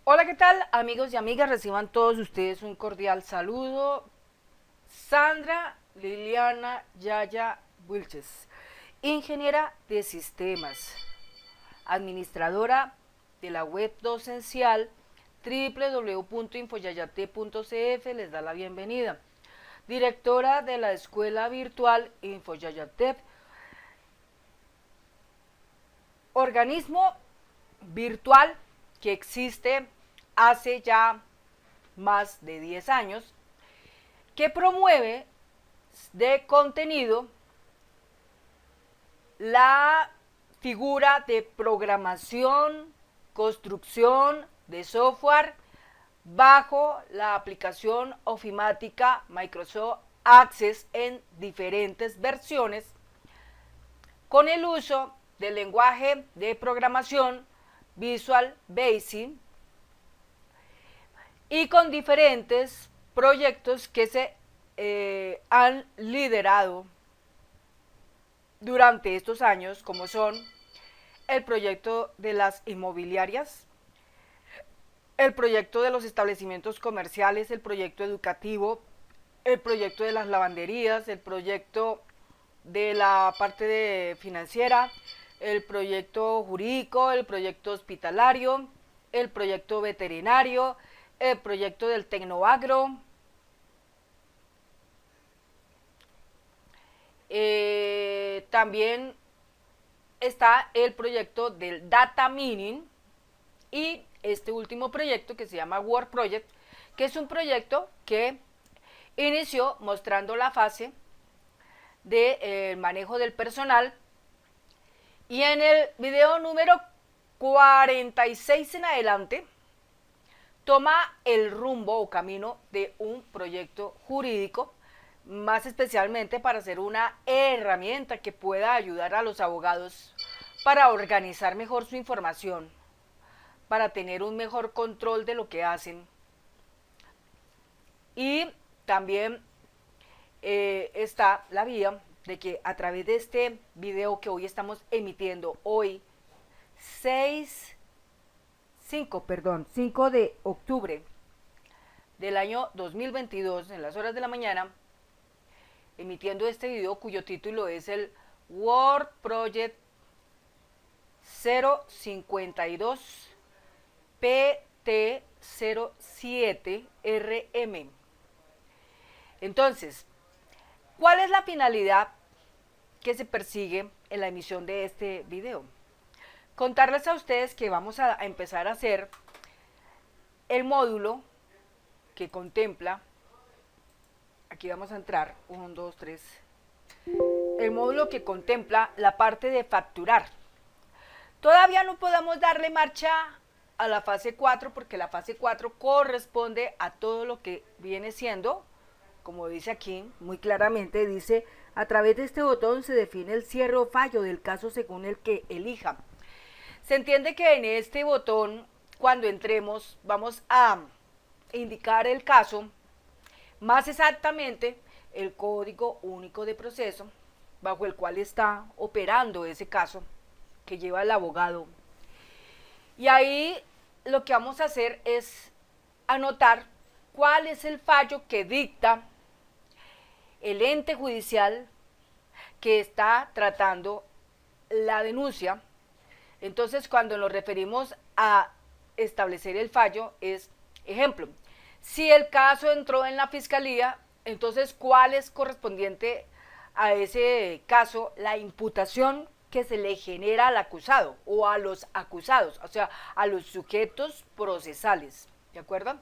Hola, ¿qué tal, amigos y amigas? Reciban todos ustedes un cordial saludo. Sandra Liliana Yaya Wilches, ingeniera de sistemas, administradora de la web docencial www.infoyayate.cf, les da la bienvenida. Directora de la escuela virtual Infoyayatep, organismo virtual que existe hace ya más de 10 años, que promueve de contenido la figura de programación, construcción de software bajo la aplicación ofimática Microsoft Access en diferentes versiones, con el uso del lenguaje de programación Visual Basic y con diferentes proyectos que se han liderado durante estos años, como son el proyecto de las inmobiliarias, el proyecto de los establecimientos comerciales, el proyecto educativo, el proyecto de las lavanderías, el proyecto de la parte de financiera, el proyecto jurídico, el proyecto hospitalario, el proyecto veterinario, el proyecto del tecnoagro. También está el proyecto del data mining y este último proyecto que se llama Word Project, que es un proyecto que inició mostrando la fase del manejo del personal, y en el video número 46 en adelante toma el rumbo o camino de un proyecto jurídico, más especialmente para ser una herramienta que pueda ayudar a los abogados para organizar mejor su información, para tener un mejor control de lo que hacen. Y también está la vía de que a través de este video que hoy estamos emitiendo, hoy 5 de octubre del año 2022, en las horas de la mañana, emitiendo este video cuyo título es el Word Project 052 PT07RM. Entonces, ¿cuál es la finalidad que se persigue en la emisión de este video? Contarles a ustedes que vamos a empezar a hacer el módulo que contempla, aquí vamos a entrar, 1, 2, 3, el módulo que contempla la parte de facturar. Todavía no podemos darle marcha a la fase 4 porque la fase 4 corresponde a todo lo que viene siendo, como dice aquí muy claramente, dice: a través de este botón se define el cierre o fallo del caso según el que elija. Se entiende que en este botón, cuando entremos, vamos a indicar el caso, más exactamente el código único de proceso bajo el cual está operando ese caso que lleva el abogado. Y ahí lo que vamos a hacer es anotar cuál es el fallo que dicta el ente judicial que está tratando la denuncia. Entonces, cuando nos referimos a establecer el fallo, es, ejemplo, si el caso entró en la fiscalía, entonces, ¿cuál es correspondiente a ese caso la imputación que se le genera al acusado o a los acusados, o sea, a los sujetos procesales? ¿De acuerdo?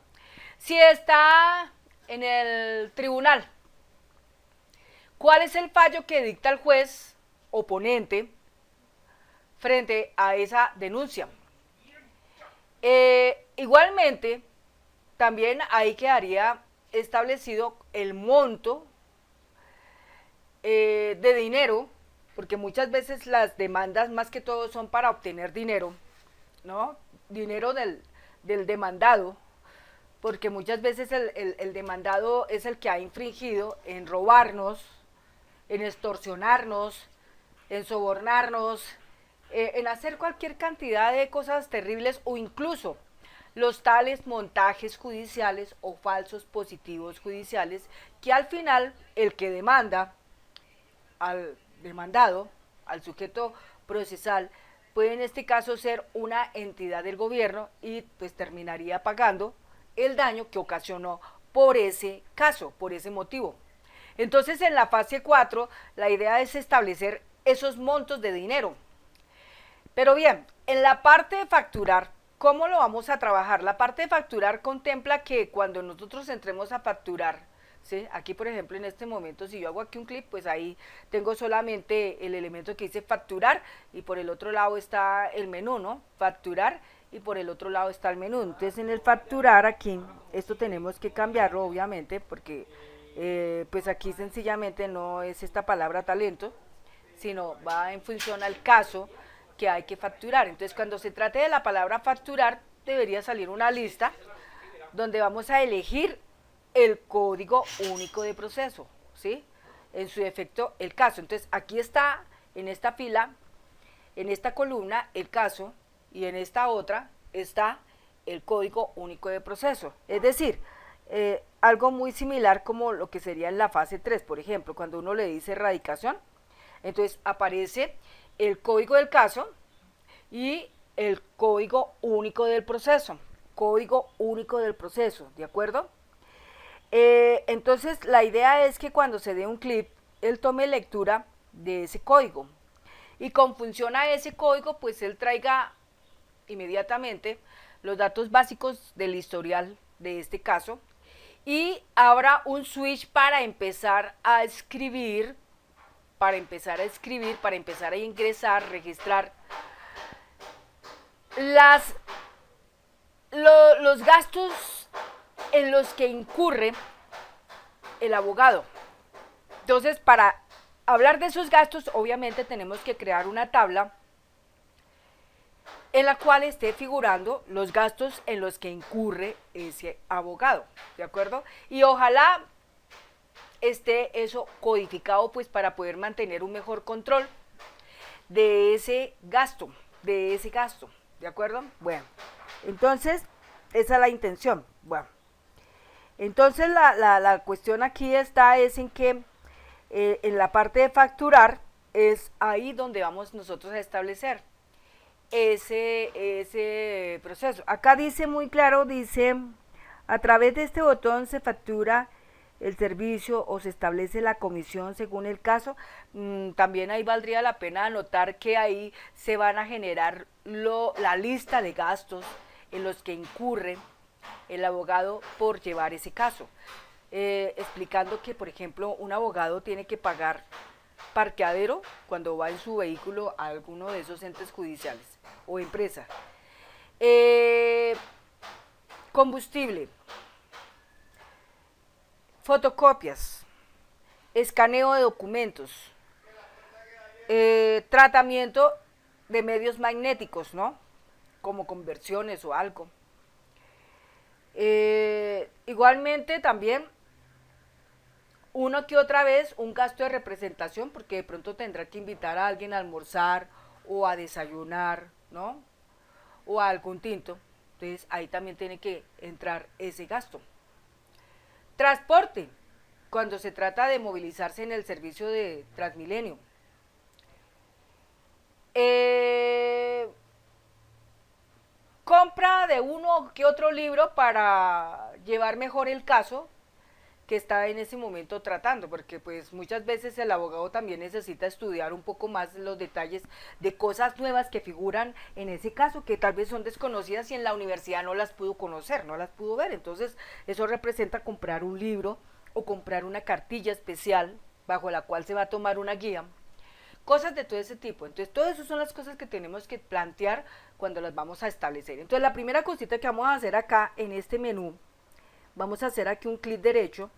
Si está en el tribunal, ¿cuál es el fallo que dicta el juez oponente frente a esa denuncia? Igualmente, también ahí quedaría establecido el monto de dinero, porque muchas veces las demandas más que todo son para obtener dinero, ¿no? Dinero del demandado, porque muchas veces el demandado es el que ha infringido en robarnos, en extorsionarnos, en sobornarnos, en hacer cualquier cantidad de cosas terribles, o incluso los tales montajes judiciales o falsos positivos judiciales que al final el que demanda al demandado, al sujeto procesal, puede en este caso ser una entidad del gobierno y pues terminaría pagando el daño que ocasionó por ese caso, por ese motivo. Entonces en la fase 4 la idea es establecer esos montos de dinero. Pero bien, en la parte de facturar, ¿cómo lo vamos a trabajar? La parte de facturar contempla que cuando nosotros entremos a facturar, ¿sí? Aquí por ejemplo en este momento si yo hago aquí un clic, pues ahí tengo solamente el elemento que dice facturar y por el otro lado está el menú, ¿no? Facturar y por el otro lado está el menú. Entonces en el facturar aquí, esto tenemos que cambiarlo obviamente porque pues aquí sencillamente no es esta palabra talento, sino va en función al caso que hay que facturar. Entonces cuando se trate de la palabra facturar debería salir una lista donde vamos a elegir el código único de proceso, ¿sí? En su defecto el caso. Entonces aquí está en esta fila, en esta columna el caso y en esta otra está el código único de proceso. Es decir, algo muy similar como lo que sería en la fase 3, por ejemplo, cuando uno le dice erradicación, entonces aparece el código del caso y el código único del proceso. Código único del proceso, ¿de acuerdo? Entonces la idea es que cuando se dé un clip, él tome lectura de ese código. Y con función a ese código, pues él traiga inmediatamente los datos básicos del historial de este caso y abra un switch para empezar a escribir, para empezar a ingresar, registrar los gastos en los que incurre el abogado. Entonces, para hablar de esos gastos, obviamente tenemos que crear una tabla en la cual esté figurando los gastos en los que incurre ese abogado, ¿de acuerdo? Y ojalá esté eso codificado pues para poder mantener un mejor control de ese gasto, ¿de acuerdo? Bueno, entonces esa es la intención. Bueno, entonces la cuestión aquí está es en que en la parte de facturar es ahí donde vamos nosotros a establecer ese proceso. Acá dice muy claro, dice, a través de este botón se factura el servicio o se establece la comisión según el caso. También ahí valdría la pena anotar que ahí se van a generar la lista de gastos en los que incurre el abogado por llevar ese caso. Explicando que, por ejemplo, un abogado tiene que pagar parqueadero cuando va en su vehículo a alguno de esos entes judiciales o empresa. Combustible, fotocopias, escaneo de documentos, tratamiento de medios magnéticos, ¿no? Como conversiones o algo. Igualmente también uno que otra vez un gasto de representación porque de pronto tendrá que invitar a alguien a almorzar o a desayunar, ¿no? O a algún tinto. Entonces ahí también tiene que entrar ese gasto. Transporte, cuando se trata de movilizarse en el servicio de Transmilenio. Compra de uno que otro libro para llevar mejor el caso que está en ese momento tratando, porque pues muchas veces el abogado también necesita estudiar un poco más los detalles de cosas nuevas que figuran en ese caso, que tal vez son desconocidas y en la universidad no las pudo conocer, no las pudo ver. Entonces eso representa comprar un libro o comprar una cartilla especial bajo la cual se va a tomar una guía, cosas de todo ese tipo. Entonces todo eso son las cosas que tenemos que plantear cuando las vamos a establecer. Entonces la primera cosita que vamos a hacer acá en este menú, vamos a hacer aquí un clic derecho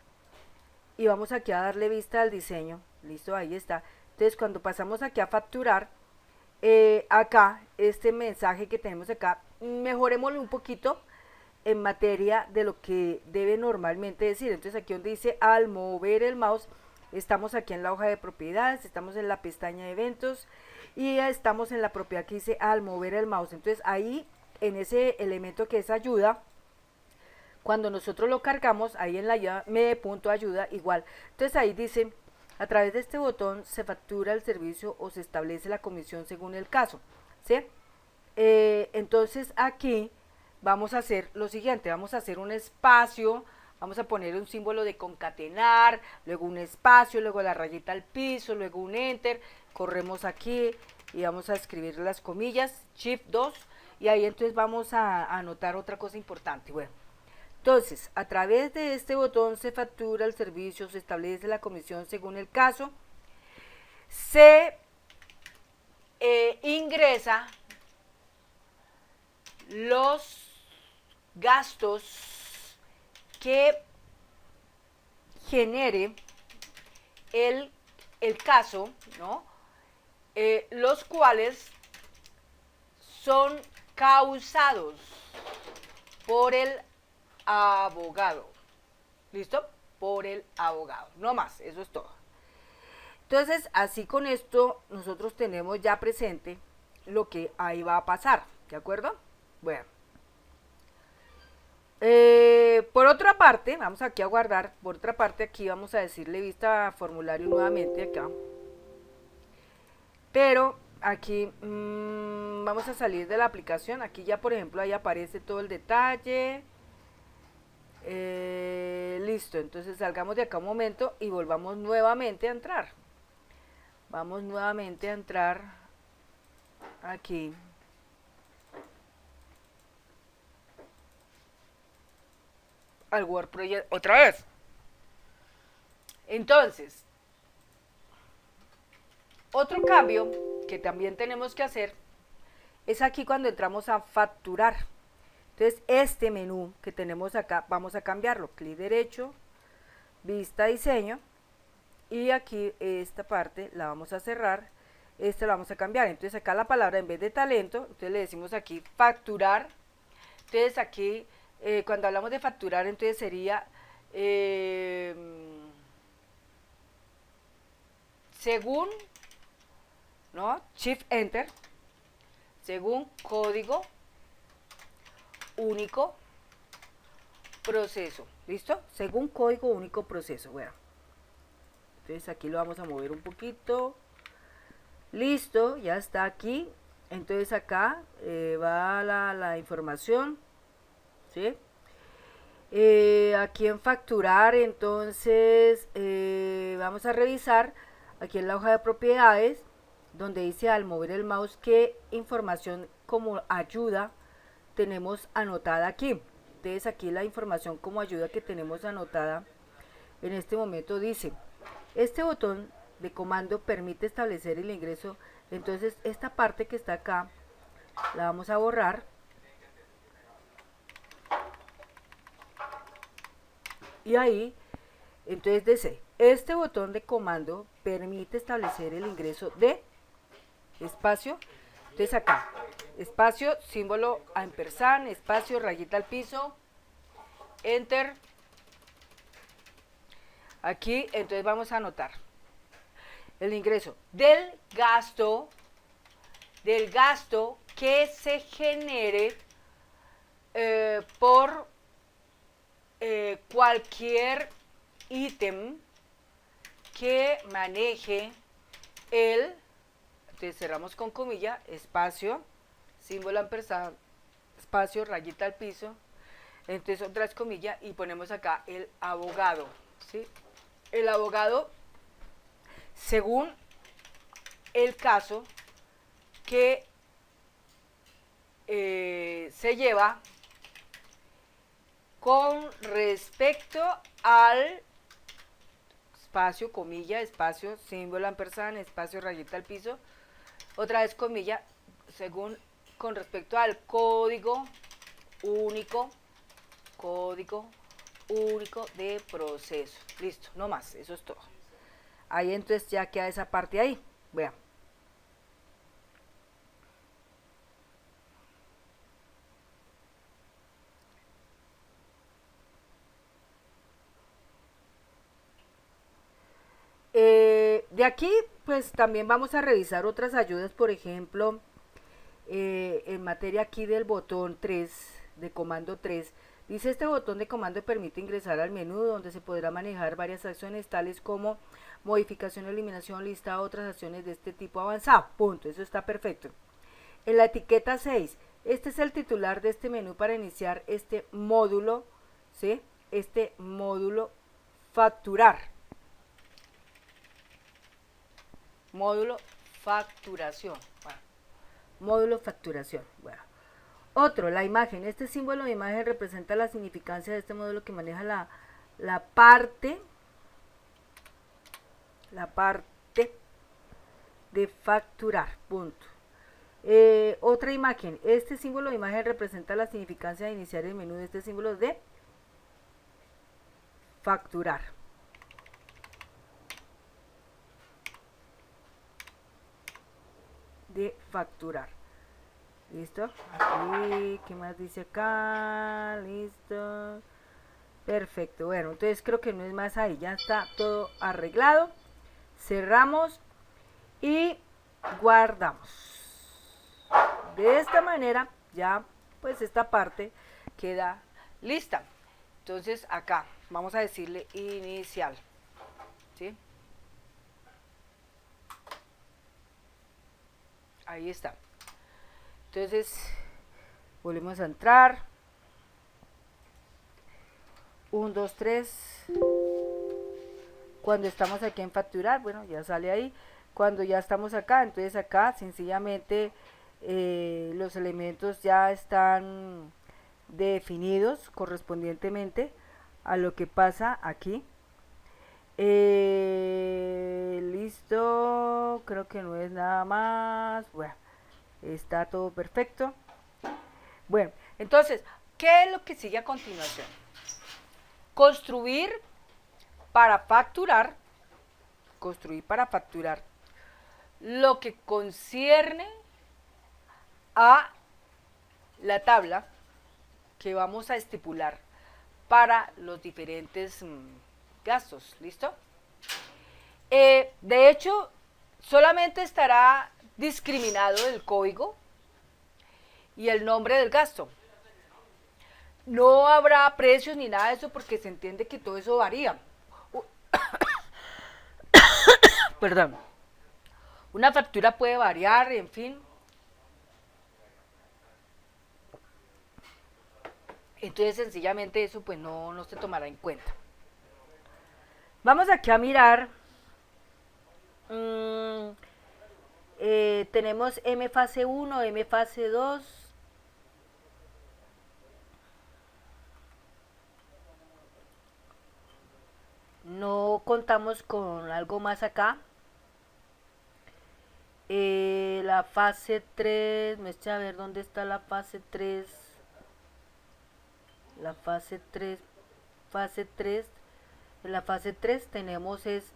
y vamos aquí a darle vista al diseño. Listo, ahí está. Entonces cuando pasamos aquí a facturar, acá este mensaje que tenemos acá, mejorémoslo un poquito en materia de lo que debe normalmente decir. Entonces aquí donde dice al mover el mouse, estamos aquí en la hoja de propiedades, estamos en la pestaña de eventos y estamos en la propiedad que dice al mover el mouse. Entonces ahí en ese elemento que es ayuda, cuando nosotros lo cargamos, ahí en la ayuda, me.ayuda, igual. Entonces ahí dice, a través de este botón se factura el servicio o se establece la comisión según el caso, ¿sí? Entonces aquí vamos a hacer lo siguiente, vamos a hacer un espacio, vamos a poner un símbolo de concatenar, luego un espacio, luego la rayita al piso, luego un enter, corremos aquí y vamos a escribir las comillas, shift 2, y ahí entonces vamos a anotar otra cosa importante. Bueno, entonces, a través de este botón se factura el servicio, se establece la comisión según el caso, se ingresa los gastos que genere el caso, ¿no? Los cuales son causados por el abogado. ¿Listo? Por el abogado. No más, eso es todo. Entonces, así con esto, nosotros tenemos ya presente lo que ahí va a pasar. ¿De acuerdo? Bueno. Por otra parte, vamos aquí a guardar. Por otra parte, aquí vamos a decirle vista formulario nuevamente acá. Pero aquí vamos a salir de la aplicación. Aquí ya, por ejemplo, ahí aparece todo el detalle. Listo, entonces salgamos de acá un momento y volvamos nuevamente a entrar. Vamos nuevamente a entrar aquí. Al Word Project otra vez. Entonces, otro cambio que también tenemos que hacer es aquí cuando entramos a facturar. Entonces, este menú que tenemos acá, vamos a cambiarlo. Clic derecho, vista diseño, y aquí esta parte la vamos a cerrar, esta la vamos a cambiar. Entonces acá la palabra, en vez de talento, entonces le decimos aquí facturar. Entonces aquí, cuando hablamos de facturar, entonces sería según, ¿no? Shift Enter, según código único proceso. ¿Listo? Según código único proceso. Bueno, entonces aquí lo vamos a mover un poquito. Listo, ya está aquí. Entonces acá va la información, ¿sí? Aquí en facturar, entonces vamos a revisar aquí en la hoja de propiedades, donde dice al mover el mouse qué información como ayuda tenemos anotada aquí. Entonces aquí la información como ayuda que tenemos anotada en este momento dice, este botón de comando permite establecer el ingreso. Entonces esta parte que está acá la vamos a borrar y ahí entonces dice, este botón de comando permite establecer el ingreso de espacio. Entonces acá espacio, símbolo ampersand, espacio, rayita al piso, enter. Aquí entonces vamos a anotar el ingreso del gasto que se genere por cualquier ítem que maneje el, entonces cerramos con comilla, espacio, símbolo ampersand, espacio, rayita al piso, entonces otras comillas y ponemos acá el abogado, ¿sí? El abogado según el caso que se lleva con respecto al espacio, comilla, espacio, símbolo ampersand, espacio, rayita al piso, otra vez comilla, según con respecto al código único de proceso. Listo, no más, eso es todo. Ahí entonces ya queda esa parte ahí. Vean. De aquí pues también vamos a revisar otras ayudas, por ejemplo, en materia aquí del botón 3, de comando 3, dice: este botón de comando permite ingresar al menú donde se podrá manejar varias acciones tales como modificación, eliminación, lista, otras acciones de este tipo avanzado. Punto, eso está perfecto. En la etiqueta 6, este es el titular de este menú para iniciar este módulo, ¿sí? Este módulo facturar. Módulo facturación. Bueno, módulo facturación. Bueno. Otro, la imagen. Este símbolo de imagen representa la significancia de este módulo que maneja la parte de facturar. Punto. Otra imagen. Este símbolo de imagen representa la significancia de iniciar el menú de este símbolo de facturar. De facturar. ¿Listo? Aquí, ¿qué más dice acá? Listo. Perfecto. Bueno, entonces creo que no es más ahí. Ya está todo arreglado. Cerramos y guardamos. De esta manera ya pues esta parte queda lista. Entonces acá vamos a decirle inicial. ¿Sí? Ahí está. Entonces volvemos a entrar. 1, 2, 3. Cuando estamos aquí en facturar, bueno, ya sale ahí. Cuando ya estamos acá, entonces acá sencillamente los elementos ya están definidos correspondientemente a lo que pasa aquí. Listo, creo que no es nada más. Bueno, está todo perfecto. Bueno, entonces, ¿qué es lo que sigue a continuación? Construir para facturar lo que concierne a la tabla que vamos a estipular para los diferentes gastos. ¿Listo? De hecho, solamente estará discriminado el código y el nombre del gasto. No habrá precios ni nada de eso porque se entiende que todo eso varía. Perdón. Una factura puede variar, en fin. Entonces sencillamente eso pues no se tomará en cuenta. Vamos aquí a mirar. Tenemos M fase 1, M fase 2. No contamos con algo más acá. La fase 3, me echa a ver dónde está la fase 3. La fase 3, en la fase 3 tenemos es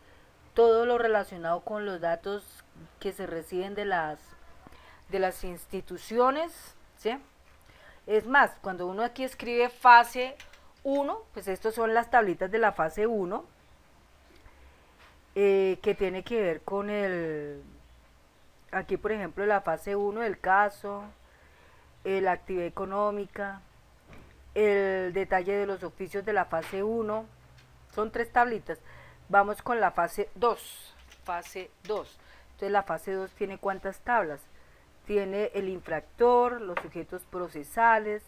todo lo relacionado con los datos que se reciben de las instituciones, ¿sí? Es más, cuando uno aquí escribe fase 1, pues estos son las tablitas de la fase 1, que tiene que ver con aquí por ejemplo la fase 1 del caso, la actividad económica, el detalle de los oficios de la fase 1, son 3 tablitas. Vamos con la fase 2, entonces la fase 2 tiene ¿cuántas tablas? Tiene el infractor, los sujetos procesales,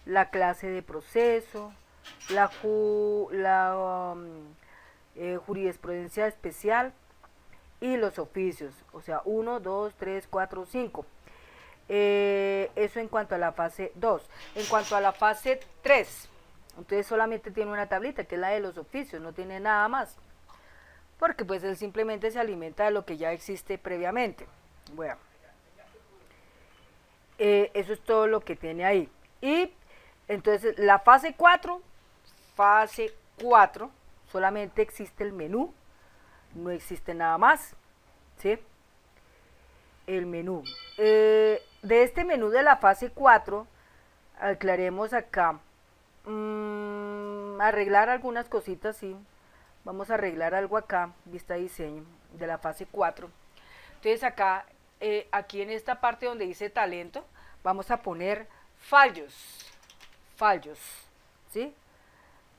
la clase de proceso, la jurisprudencia especial y los oficios, o sea 1, 2, 3, 4, 5. Eso en cuanto a la fase 2. En cuanto a la fase 3, entonces solamente tiene una tablita que es la de los oficios, no tiene nada más, porque pues él simplemente se alimenta de lo que ya existe previamente. Bueno, eso es todo lo que tiene ahí. Y entonces la fase 4 solamente existe el menú, no existe nada más, ¿sí? El menú. De este menú de la fase 4, aclaremos acá, arreglar algunas cositas, sí. Vamos a arreglar algo acá, vista diseño, de la fase 4. Entonces acá aquí en esta parte donde dice talento, vamos a poner fallos, fallos, ¿sí?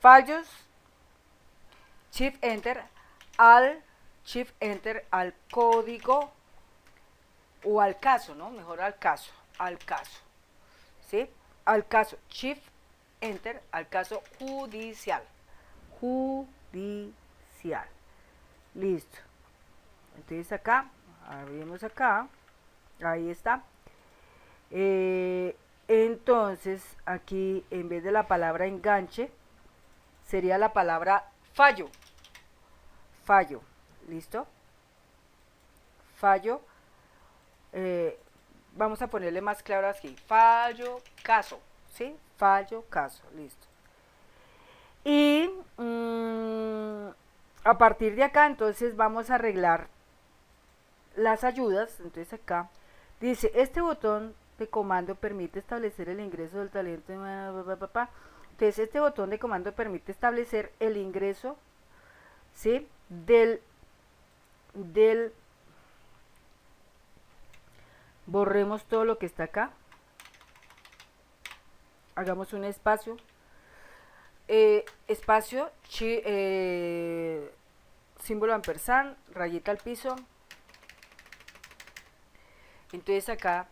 Fallos, Shift Enter Shift Enter al código o al caso, ¿no? Mejor al caso, ¿sí? Al caso, Shift Enter al caso judicial, judicial, listo. Entonces acá, abrimos acá, ahí está. Entonces aquí en vez de la palabra enganche, sería la palabra fallo, fallo, ¿listo? Fallo, vamos a ponerle más claro aquí, fallo, caso, ¿sí? Fallo, caso, listo. Y a partir de acá entonces vamos a arreglar las ayudas. Entonces acá dice, este botón de comando permite establecer el ingreso del talento. Entonces este botón de comando permite establecer el ingreso, ¿sí? del borremos todo lo que está acá, hagamos un espacio, espacio, símbolo ampersand, rayita al piso. Entonces acá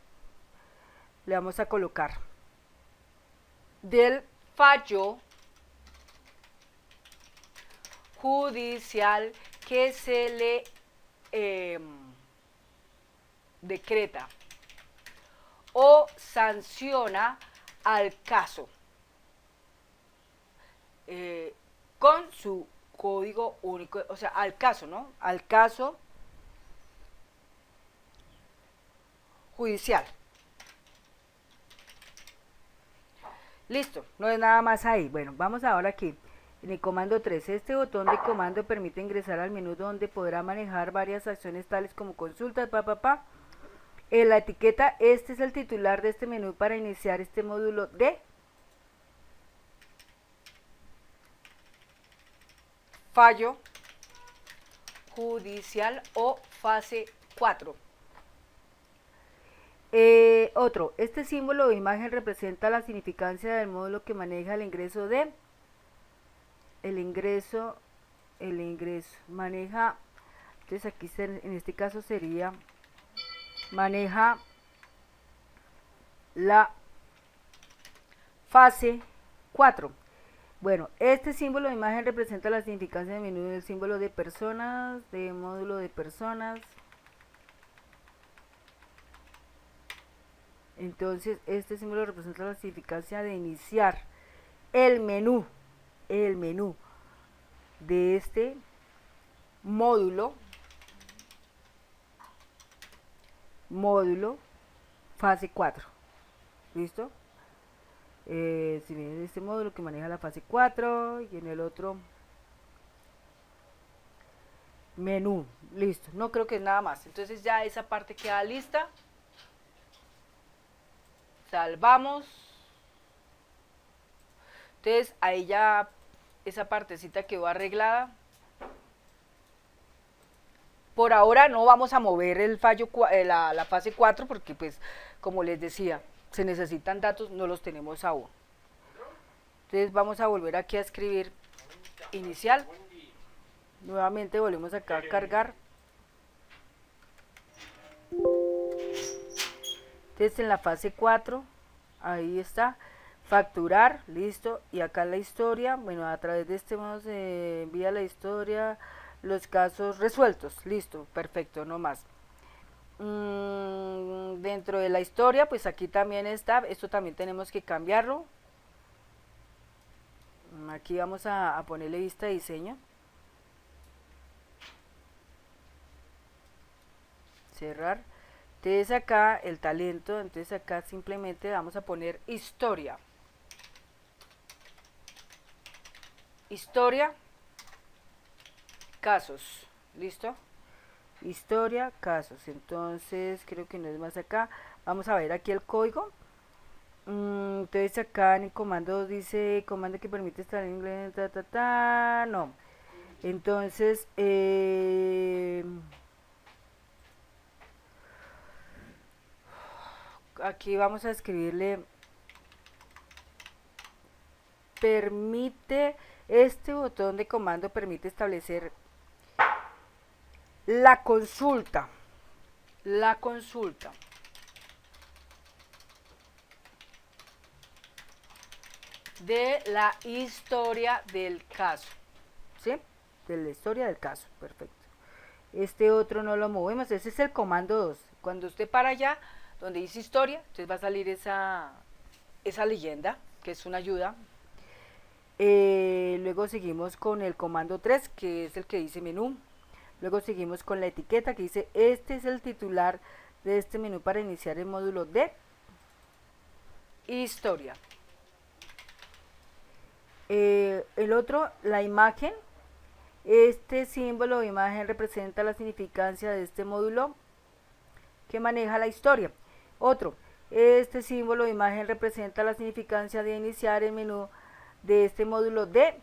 le vamos a colocar del fallo judicial que se le decreta o sanciona al caso con su código único, o sea, al caso, ¿no? Al caso judicial. Listo, no es nada más ahí. Bueno, vamos ahora aquí. En el comando 3, este botón de comando permite ingresar al menú donde podrá manejar varias acciones tales como consultas, En la etiqueta, este es el titular de este menú para iniciar este módulo de fallo judicial o fase 4. Otro, este símbolo de imagen representa la significancia del módulo que maneja el ingreso de el ingreso, maneja, entonces aquí en este caso sería, maneja la fase 4. Bueno, este símbolo de imagen representa la significancia del menú del símbolo de personas, de módulo de personas. Entonces, este símbolo representa la significancia de iniciar el menú de este módulo fase 4. ¿Listo? Si bien este módulo que maneja la fase 4 y en el otro menú. Listo, no creo que es nada más. Entonces ya esa parte queda lista. Salvamos. Entonces ahí ya esa partecita quedó arreglada. Por ahora no vamos a mover el fallo, la fase 4 porque pues como les decía, se necesitan datos, no los tenemos aún. Entonces vamos a volver aquí a escribir inicial. Nuevamente volvemos acá a cargar. Entonces en la fase 4, ahí está, facturar, listo, y acá en la historia, bueno, a través de este modo se envía la historia, los casos resueltos, listo, perfecto, no más. Dentro de la historia, pues aquí también está, esto también tenemos que cambiarlo. Aquí vamos a ponerle vista de diseño. Cerrar. Entonces acá el talento, entonces acá simplemente vamos a poner historia. Historia, casos, ¿listo? Historia, casos, entonces creo que no es más acá. Vamos a ver aquí el código. Entonces acá en el comando dice, comando que permite estar en inglés, no. Entonces, aquí vamos a escribirle permite, este botón de comando permite establecer la consulta de la historia del caso, ¿sí? De la historia del caso, perfecto. Este otro no lo movemos, ese es el comando 2. Cuando usted para allá, donde dice historia, entonces va a salir esa leyenda, que es una ayuda. Luego seguimos con el comando 3, que es el que dice menú. Luego seguimos con la etiqueta que dice, este es el titular de este menú para iniciar el módulo de historia. El otro, la imagen. Este símbolo o imagen representa la significancia de este módulo que maneja la historia. Otro, este símbolo o imagen representa la significancia de iniciar el menú de este módulo de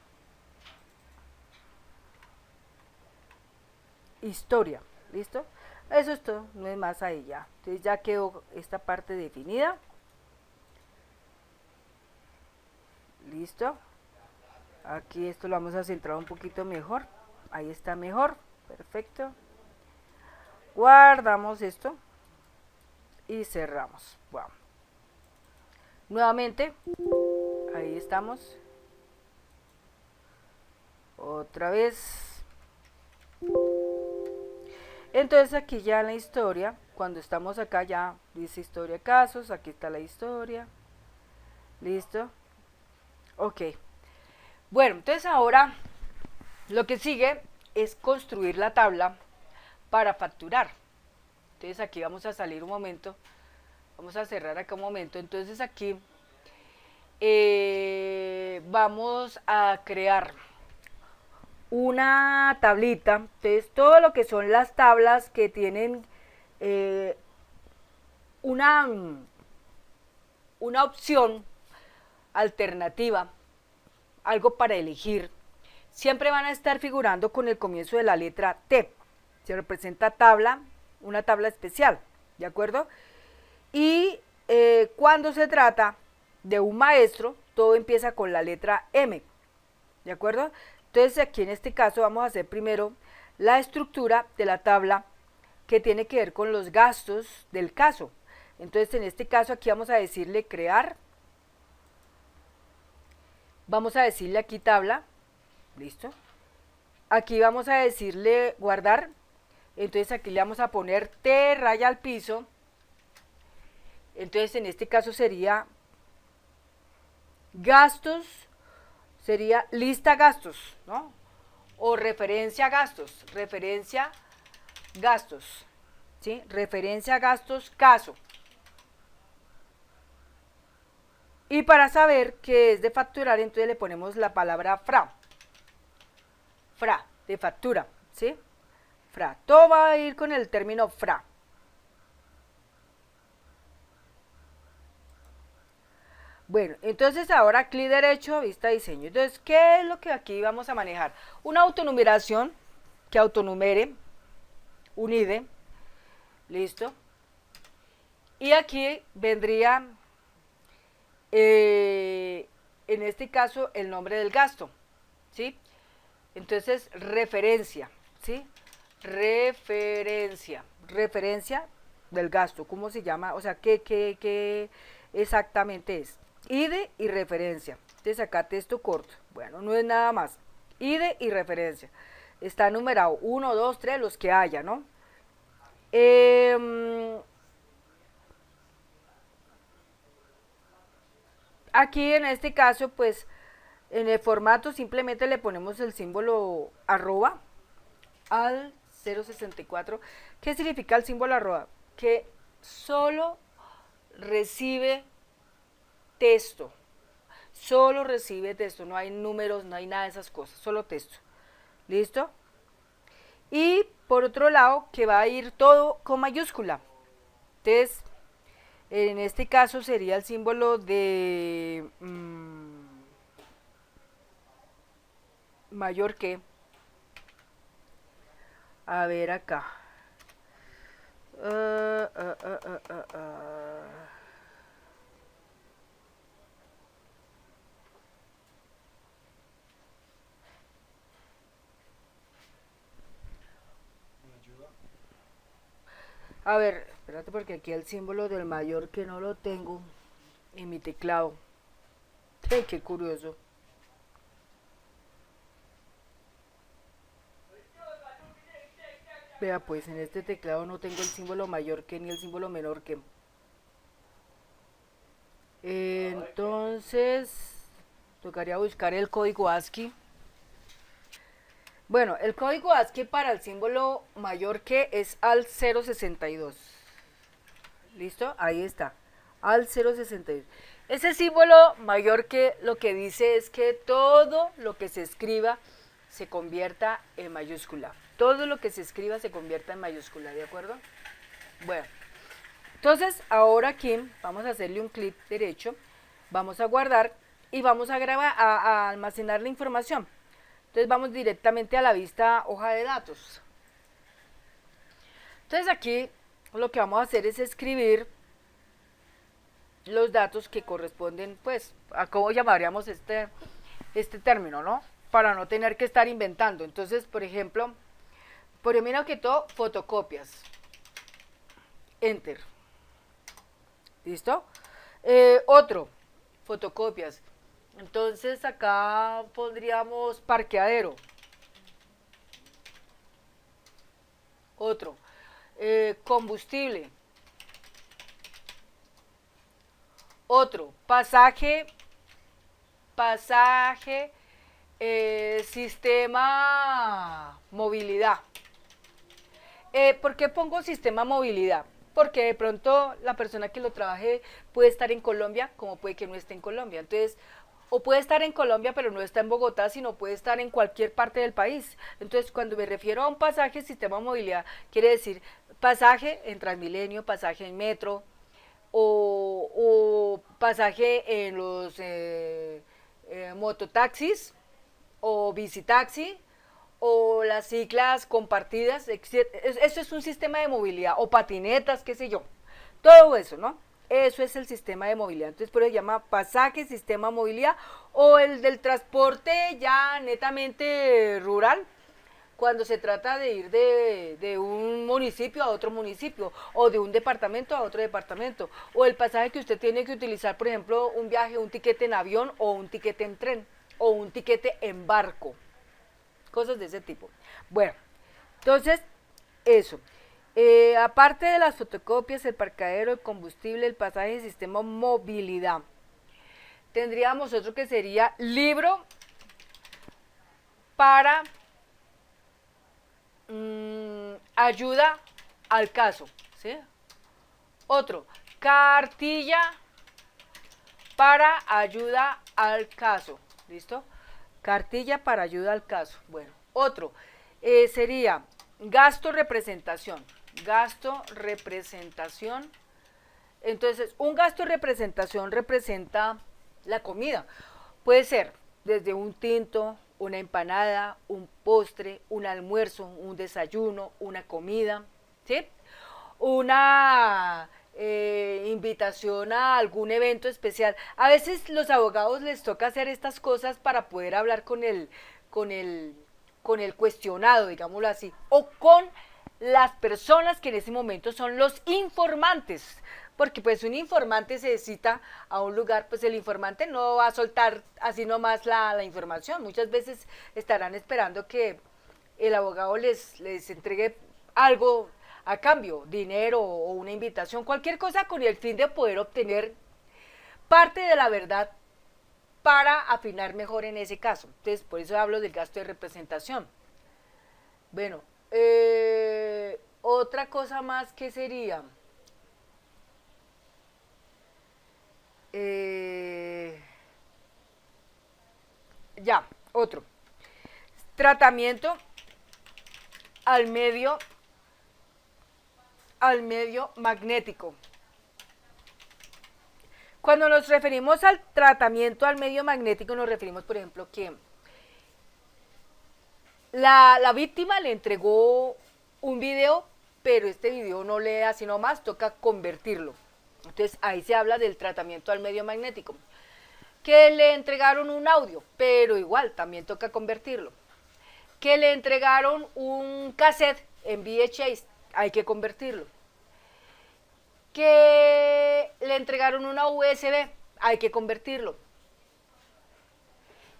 historia. ¿Listo? Eso es todo, no es más ahí ya. Entonces ya quedó esta parte definida. Listo. Aquí esto lo vamos a centrar un poquito mejor. Ahí está mejor. Perfecto. Guardamos esto y cerramos. Wow. Nuevamente, ahí estamos. Otra vez. Entonces aquí ya en la historia, cuando estamos acá ya dice historia de casos, aquí está la historia. Listo. Ok. Bueno, entonces ahora lo que sigue es construir la tabla para facturar. Entonces aquí vamos a salir un momento, vamos a cerrar acá un momento. Entonces aquí vamos a crear una tablita. Entonces todo lo que son las tablas que tienen una opción alternativa, algo para elegir, siempre van a estar figurando con el comienzo de la letra T. Se representa tabla, una tabla especial, ¿de acuerdo? Y cuando se trata de un maestro, todo empieza con la letra M, ¿de acuerdo? Entonces aquí en este caso vamos a hacer primero la estructura de la tabla que tiene que ver con los gastos del caso. Entonces en este caso aquí vamos a decirle crear, vamos a decirle aquí tabla, listo. Aquí vamos a decirle guardar, entonces aquí le vamos a poner T raya al piso. Entonces en este caso sería gastos, sería lista gastos, ¿no? O referencia gastos, ¿sí? Referencia gastos caso. Y para saber que es de facturar, entonces le ponemos la palabra fra, de factura, ¿sí? Fra, todo va a ir con el término fra. Bueno, entonces ahora clic derecho, vista diseño. Entonces, ¿qué es lo que aquí vamos a manejar? Una autonumeración que autonumere un IDE, listo. Y aquí vendría, en este caso, el nombre del gasto, ¿sí? Entonces, referencia, ¿sí? Referencia del gasto, ¿cómo se llama? O sea, ¿qué exactamente es? IDE y referencia. Entonces acá texto corto. Bueno, no es nada más. IDE y referencia. Está numerado 1, 2, 3, los que haya, ¿no? Aquí en este caso, pues, en el formato simplemente le ponemos el símbolo arroba al 064. ¿Qué significa el símbolo arroba? Que solo recibe texto. Solo recibe texto, no hay números, no hay nada de esas cosas, solo texto. ¿Listo? Y por otro lado, que va a ir todo con mayúscula. Entonces, en este caso sería el símbolo de mayor que. A ver acá. A ver, espérate porque aquí el símbolo del mayor que no lo tengo en mi teclado. Qué curioso. Vea, pues en este teclado no tengo el símbolo mayor que ni el símbolo menor que. Entonces, tocaría buscar el código ASCII. Bueno, el código ASCII para el símbolo mayor que es al 062. ¿Listo? Ahí está. Al 062. Ese símbolo mayor que lo que dice es que todo lo que se escriba se convierta en mayúscula. Todo lo que se escriba se convierta en mayúscula, ¿de acuerdo? Bueno, entonces ahora aquí vamos a hacerle un clic derecho, vamos a guardar y vamos a grabar, a almacenar la información. Entonces vamos directamente a la vista hoja de datos. Entonces aquí lo que vamos a hacer es escribir los datos que corresponden, pues, a cómo llamaríamos este término, ¿no? Para no tener que estar inventando. Entonces, por ejemplo, primero que todo, fotocopias. Enter. ¿Listo? Otro, fotocopias. Entonces acá pondríamos parqueadero. Otro, combustible. Otro, pasaje, sistema movilidad. ¿Por qué pongo sistema movilidad? Porque de pronto la persona que lo trabaje puede estar en Colombia, como puede que no esté en Colombia. Entonces, o puede estar en Colombia, pero no está en Bogotá, sino puede estar en cualquier parte del país. Entonces, cuando me refiero a un pasaje, sistema movilidad, quiere decir pasaje en Transmilenio, pasaje en metro, o pasaje en los mototaxis, o bicitaxi, o las ciclas compartidas, eso es un sistema de movilidad, o patinetas, qué sé yo, todo eso, ¿no? Eso es el sistema de movilidad. Entonces, por eso se llama pasaje, sistema de movilidad, o el del transporte ya netamente rural, cuando se trata de ir de un municipio a otro municipio, o de un departamento a otro departamento, o el pasaje que usted tiene que utilizar, por ejemplo, un viaje, un tiquete en avión, o un tiquete en tren, o un tiquete en barco, cosas de ese tipo. Bueno, entonces, eso. Aparte de las fotocopias, el parqueadero, el combustible, el pasaje, el sistema movilidad, tendríamos otro que sería libro para ayuda al caso, ¿sí? Otro, cartilla para ayuda al caso, ¿listo? Cartilla para ayuda al caso. Bueno, otro sería gasto representación. Gasto representación. Entonces, un gasto representación representa la comida. Puede ser desde un tinto, una empanada, un postre, un almuerzo, un desayuno, una comida, ¿sí? Una invitación a algún evento especial. A veces los abogados les toca hacer estas cosas para poder hablar con el, con el cuestionado, digámoslo así, o con las personas que en ese momento son los informantes, porque pues un informante se cita a un lugar, pues el informante no va a soltar así nomás la información, muchas veces estarán esperando que el abogado les entregue algo a cambio, dinero o una invitación, cualquier cosa con el fin de poder obtener parte de la verdad para afinar mejor en ese caso. Entonces, por eso hablo del gasto de representación. Bueno, otra cosa más que sería, ya, otro, tratamiento al medio magnético. Cuando nos referimos al tratamiento al medio magnético, nos referimos, por ejemplo, que la víctima le entregó un video, pero este video no lee así nomás, toca convertirlo. Entonces ahí se habla del tratamiento al medio magnético. Que le entregaron un audio, pero igual también toca convertirlo. Que le entregaron un cassette en VHS, hay que convertirlo. Que le entregaron una USB, hay que convertirlo.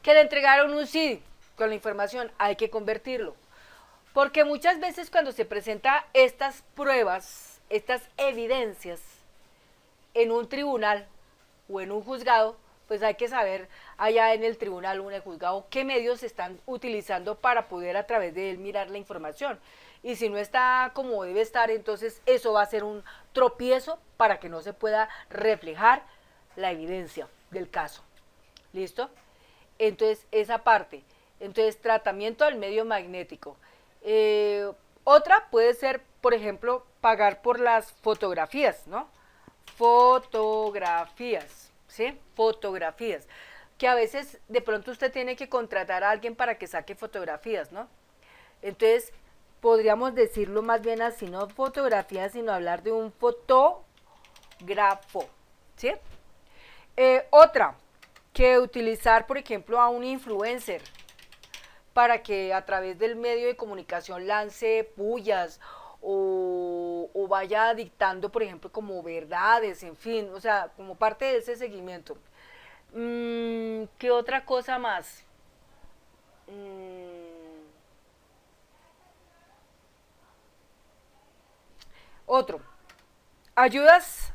Que le entregaron un CD con la información, hay que convertirlo. Porque muchas veces cuando se presentan estas pruebas, estas evidencias en un tribunal o en un juzgado, pues hay que saber allá en el tribunal o en el juzgado qué medios están utilizando para poder a través de él mirar la información. Y si no está como debe estar, entonces eso va a ser un tropiezo para que no se pueda reflejar la evidencia del caso. ¿Listo? Entonces, esa parte. Entonces, tratamiento del medio magnético. Otra puede ser, por ejemplo, pagar por las fotografías, ¿no? Fotografías, ¿sí? Fotografías. Que a veces de pronto usted tiene que contratar a alguien para que saque fotografías, ¿no? Entonces, podríamos decirlo más bien así, no fotografías, sino hablar de un fotógrafo, ¿sí? Otra, que utilizar, por ejemplo, a un influencer para que a través del medio de comunicación lance pullas o vaya dictando, por ejemplo, como verdades, en fin, o sea, como parte de ese seguimiento. ¿Qué otra cosa más? Otro, ayudas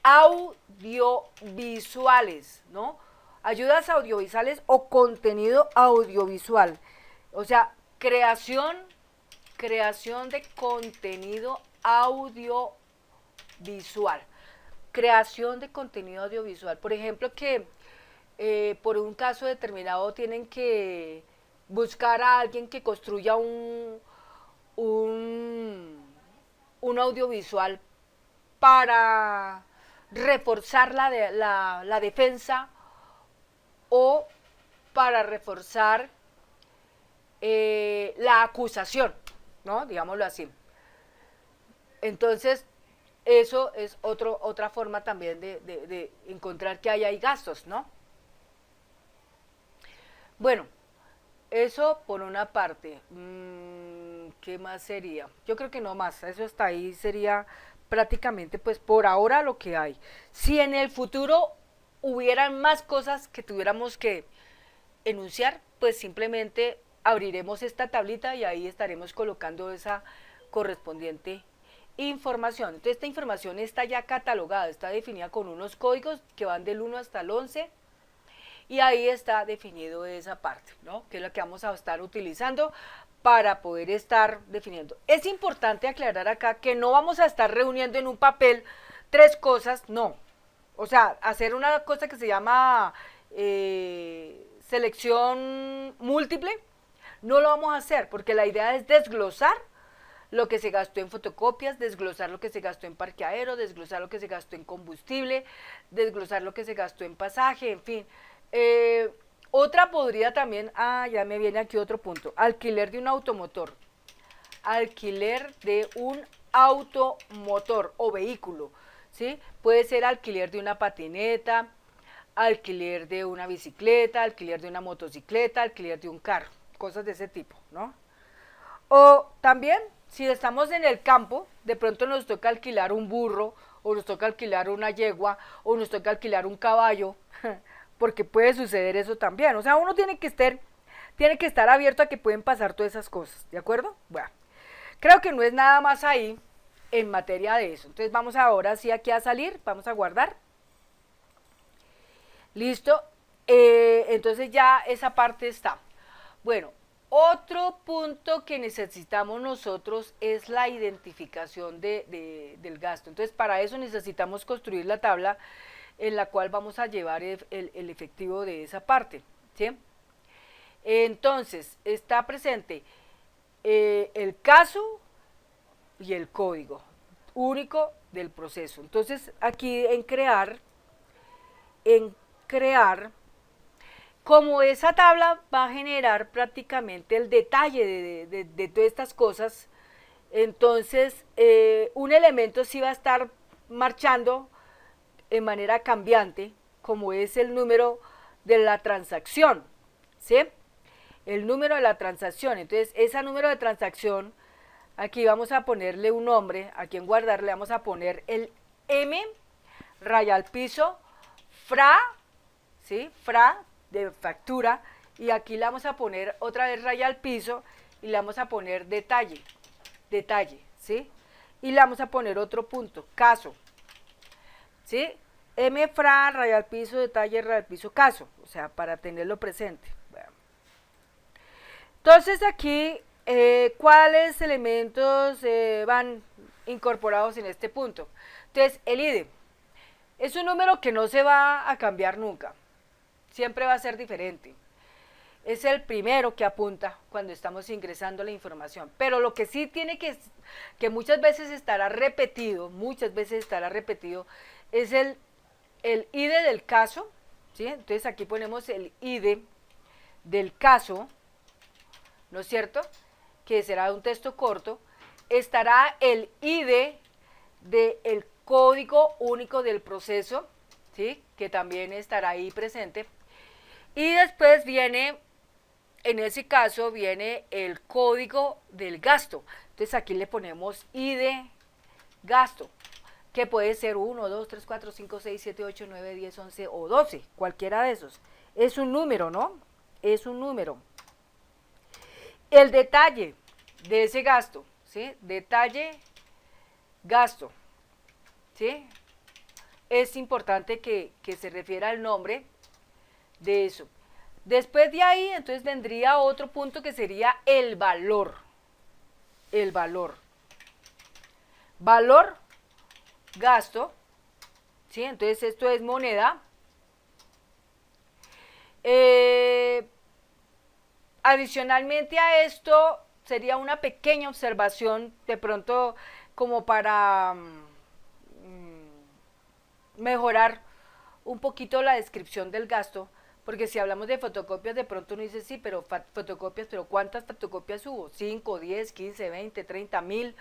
audiovisuales, ¿no? Ayudas audiovisuales o contenido audiovisual. O sea, creación de contenido audiovisual. Creación de contenido audiovisual. Por ejemplo, que por un caso determinado tienen que buscar a alguien que construya un audiovisual para reforzar la defensa o para reforzar la acusación, ¿no? Digámoslo así. Entonces, eso es otra forma también de encontrar que hay gastos, ¿no? Bueno, eso por una parte. ¿Qué más sería? Yo creo que no más. Eso hasta ahí sería prácticamente, pues por ahora lo que hay. Si en el futuro hubieran más cosas que tuviéramos que enunciar, pues simplemente abriremos esta tablita y ahí estaremos colocando esa correspondiente información. Entonces esta información está ya catalogada, está definida con unos códigos que van del 1 hasta el 11 y ahí está definido esa parte, ¿no? Que es la que vamos a estar utilizando para poder estar definiendo. Es importante aclarar acá que no vamos a estar reuniendo en un papel 3 cosas, no. O sea, hacer una cosa que se llama selección múltiple, no lo vamos a hacer porque la idea es desglosar lo que se gastó en fotocopias, desglosar lo que se gastó en parqueadero, desglosar lo que se gastó en combustible, desglosar lo que se gastó en pasaje, en fin. Otra podría también, ya me viene aquí otro punto, alquiler de un automotor. Alquiler de un automotor o vehículo, ¿sí? Puede ser alquiler de una patineta, alquiler de una bicicleta, alquiler de una motocicleta, alquiler de un carro, cosas de ese tipo, ¿no? O también, si estamos en el campo, de pronto nos toca alquilar un burro, o nos toca alquilar una yegua, o nos toca alquilar un caballo, porque puede suceder eso también. O sea, uno tiene que estar abierto a que pueden pasar todas esas cosas, ¿de acuerdo? Bueno, creo que no es nada más ahí en materia de eso. Entonces vamos ahora sí aquí a salir, vamos a guardar. Listo, entonces ya esa parte está. Bueno, otro punto que necesitamos nosotros es la identificación del gasto. Entonces para eso necesitamos construir la tabla en la cual vamos a llevar el efectivo de esa parte, ¿sí? Entonces, está presente el caso y el código único del proceso. Entonces, aquí en crear, como esa tabla va a generar prácticamente el detalle de todas estas cosas, entonces un elemento sí va a estar marchando en manera cambiante, como es el número de la transacción, ¿sí? El número de la transacción. Entonces, ese número de transacción Aquí vamos a ponerle un nombre, aquí en guardar le vamos a poner el M, raya al piso, fra, ¿sí? Fra de factura, y aquí le vamos a poner otra vez raya al piso y le vamos a poner detalle, detalle, ¿sí? Y le vamos a poner otro punto, caso, ¿sí? M, fra, raya al piso, detalle, raya al piso, caso, o sea, para tenerlo presente. Bueno. Entonces aquí, ¿cuáles elementos van incorporados en este punto? Entonces, el IDE es un número que no se va a cambiar nunca, siempre va a ser diferente. Es el primero que apunta cuando estamos ingresando la información. Pero lo que sí tiene que muchas veces estará repetido, es el IDE del caso, ¿sí? Entonces aquí ponemos el IDE del caso, ¿no es cierto? Que será un texto corto. Estará el IDE del código único del proceso, ¿sí? Que también estará ahí presente. Y después viene, en ese caso, viene el código del gasto. Entonces aquí le ponemos IDE gasto, que puede ser 1, 2, 3, 4, 5, 6, 7, 8, 9, 10, 11 o 12, cualquiera de esos. Es un número, ¿no? Es un número. El detalle de ese gasto, ¿sí? Detalle, gasto, ¿sí? Es importante que se refiera al nombre de eso. Después de ahí, entonces vendría otro punto que sería el valor. El valor. Valor, gasto, ¿sí? Entonces esto es moneda. Adicionalmente a esto, sería una pequeña observación, de pronto como para mejorar un poquito la descripción del gasto, porque si hablamos de fotocopias, de pronto uno dice, sí, pero fotocopias, pero ¿cuántas fotocopias hubo? 5, 10, 15, 20, 30, 1000,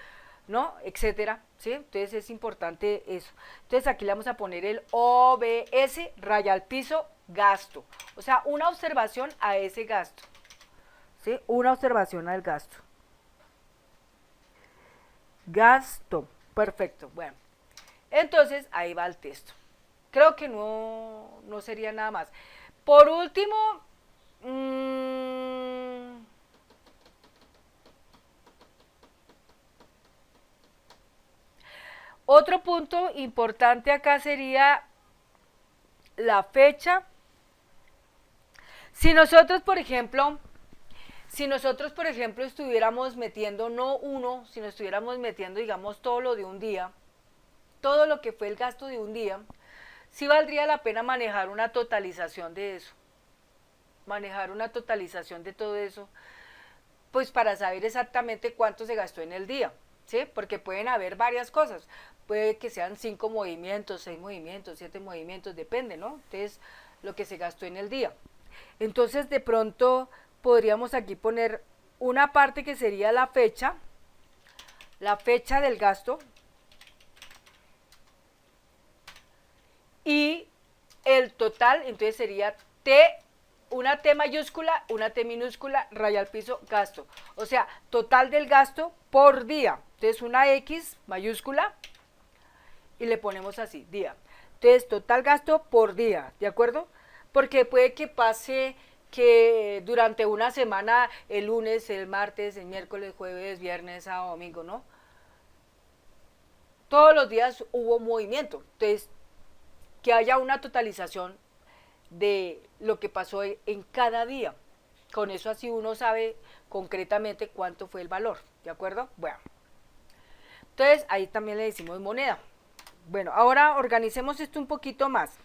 ¿no? Etcétera, ¿sí? Entonces es importante eso. Entonces aquí le vamos a poner el OBS, raya al piso, gasto. O sea, una observación a ese gasto, ¿sí? Una observación al gasto. Gasto, perfecto, bueno. Entonces ahí va el texto. Creo que no sería nada más. Por último, otro punto importante acá sería la fecha. Si nosotros, por ejemplo, estuviéramos metiendo no uno, sino estuviéramos metiendo, digamos, todo lo de un día, todo lo que fue el gasto de un día, sí valdría la pena manejar una totalización de eso. Manejar una totalización de todo eso, pues para saber exactamente cuánto se gastó en el día, ¿sí? Porque pueden haber varias cosas. Puede que sean 5 movimientos, 6 movimientos, 7 movimientos, depende, ¿no? Entonces, lo que se gastó en el día. Entonces, de pronto, podríamos aquí poner una parte que sería la fecha del gasto, y el total, entonces sería una T mayúscula, una T minúscula, raya al piso, gasto. O sea, total del gasto por día. Entonces una X mayúscula y le ponemos así, día. Entonces, total gasto por día, ¿de acuerdo? Porque puede que pase que durante una semana, el lunes, el martes, el miércoles, jueves, viernes, sábado, domingo, ¿no? Todos los días hubo movimiento. Entonces, que haya una totalización de lo que pasó en cada día. Con eso así uno sabe concretamente cuánto fue el valor, ¿de acuerdo? Bueno, entonces ahí también le decimos moneda. Bueno, ahora organicemos esto un poquito más.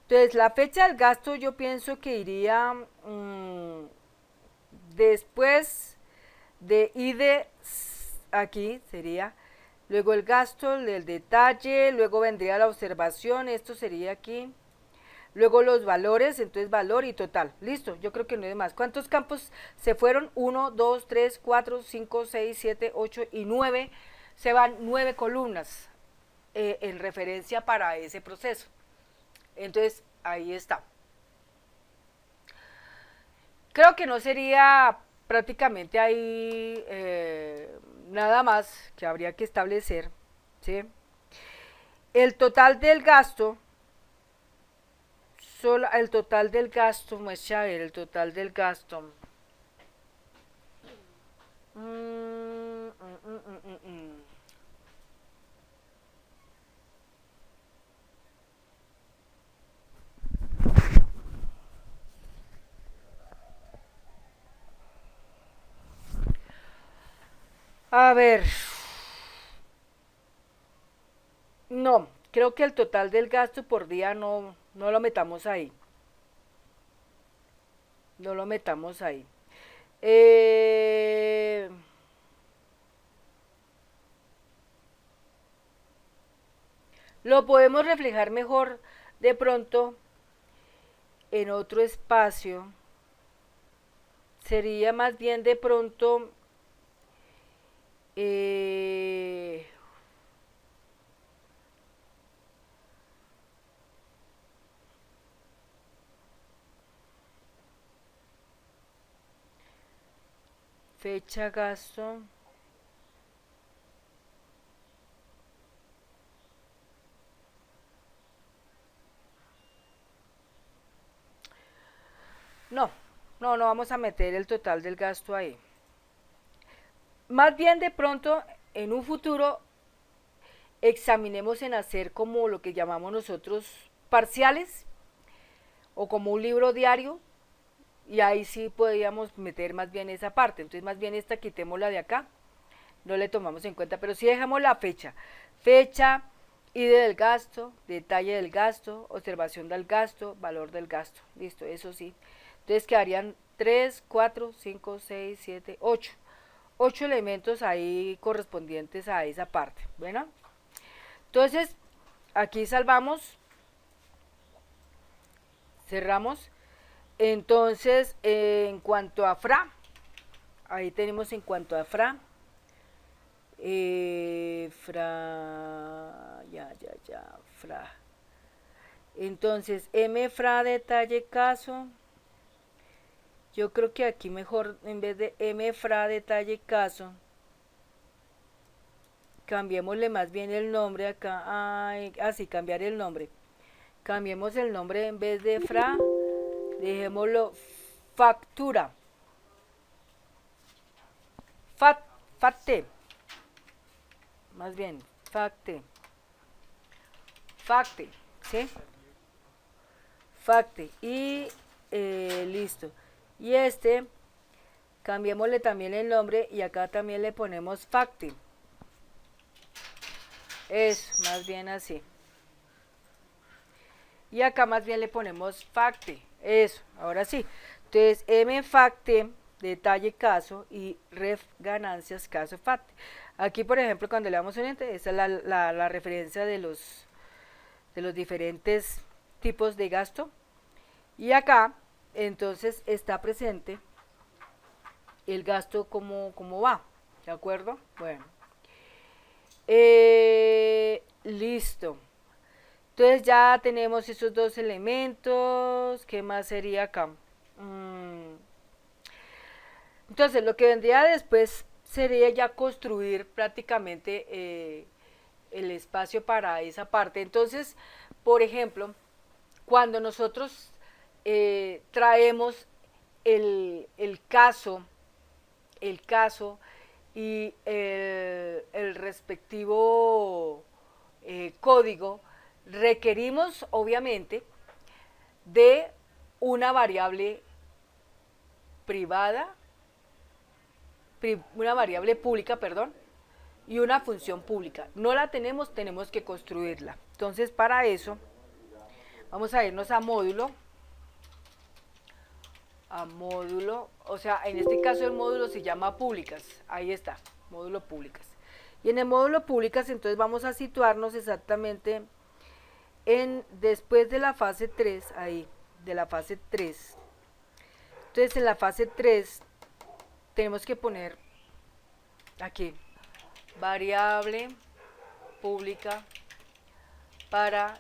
Entonces la fecha del gasto yo pienso que iría después de IDE, aquí sería, luego el gasto, el detalle, luego vendría la observación, esto sería aquí. Luego los valores, entonces valor y total. Listo, yo creo que no hay más. ¿Cuántos campos se fueron? 1, 2, 3, 4, 5, 6, 7, 8 y 9. Se van 9 columnas en referencia para ese proceso. Entonces, ahí está. Creo que no sería prácticamente ahí nada más que habría que establecer, ¿sí? El total del gasto, solo el total del gasto, muestra a ver el total del gasto. Mm, mm, mm, mm, mm, mm. A ver, no, creo que el total del gasto por día no lo metamos ahí. No lo metamos ahí. Eh, lo podemos reflejar mejor de pronto en otro espacio. Sería más bien de pronto eh, fecha gasto. No vamos a meter el total del gasto ahí. Más bien de pronto en un futuro examinemos en hacer como lo que llamamos nosotros parciales o como un libro diario y ahí sí podríamos meter más bien esa parte. Entonces más bien esta quitémosla de acá, no le tomamos en cuenta, pero sí dejamos la fecha. Fecha, ID del gasto, detalle del gasto, observación del gasto, valor del gasto. Listo, eso sí. Entonces quedarían 3, 4, 5, 6, 7, 8. 8 elementos ahí correspondientes a esa parte. Bueno, entonces aquí salvamos, cerramos. Entonces, en cuanto a FRA, ahí tenemos en cuanto a FRA, FRA. Entonces, MFRA detalle caso. Yo creo que aquí mejor, en vez de MFRA detalle caso, cambiémosle más bien el nombre acá. Así, cambiar el nombre. Cambiemos el nombre en vez de FRA, dejémoslo factura. Facte. Más bien, facte. Facte, ¿sí? Facte. Y listo. Y este, cambiémosle también el nombre y acá también le ponemos facte. Es más bien así. Y acá más bien le ponemos facte. Eso, ahora sí. Entonces, M facte, detalle caso y ref ganancias caso facte. Aquí, por ejemplo, cuando le damos un ente, esta es la referencia de los diferentes tipos de gasto. Y acá, entonces, está presente el gasto como va. ¿De acuerdo? Bueno. Listo. Entonces ya tenemos esos dos elementos. ¿Qué más sería acá? Entonces lo que vendría después sería ya construir prácticamente el espacio para esa parte. Entonces, por ejemplo, cuando nosotros traemos el caso y el respectivo código, requerimos obviamente de una variable privada, una variable pública, perdón, y una función pública. No la tenemos, tenemos que construirla. Entonces, para eso, vamos a irnos a módulo, o sea, en este caso el módulo se llama públicas, ahí está, módulo públicas. Y en el módulo públicas, entonces vamos a situarnos exactamente después de la fase 3, ahí, de la fase 3. Entonces en la fase 3 tenemos que poner aquí, variable pública para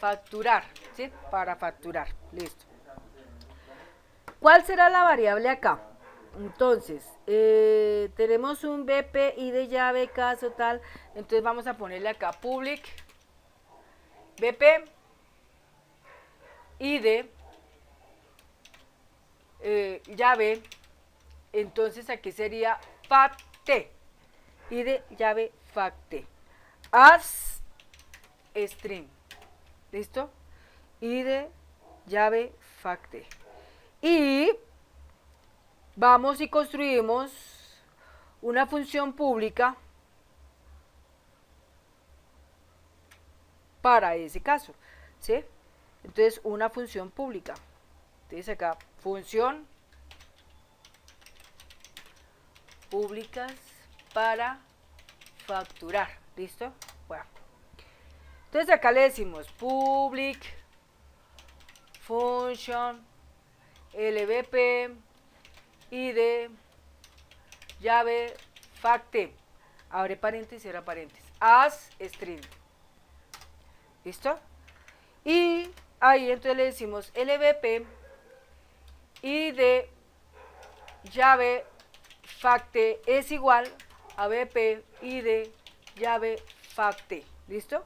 facturar, ¿sí? Para facturar, listo. ¿Cuál será la variable acá? Entonces, tenemos un BP, id llave, caso tal, entonces vamos a ponerle acá public BP, id, llave, entonces aquí sería fact, id llave fact, as string, ¿listo? Id llave fact. Y vamos y construimos una función pública para ese caso, ¿sí? Entonces, una función pública. Entonces acá, función públicas para facturar, ¿listo? Bueno. Entonces acá le decimos public function lbp id llave fact, abre paréntesis, cierra paréntesis, as string, ¿listo? Y ahí entonces le decimos lbp id llave fact es igual a bp id llave fact, ¿listo?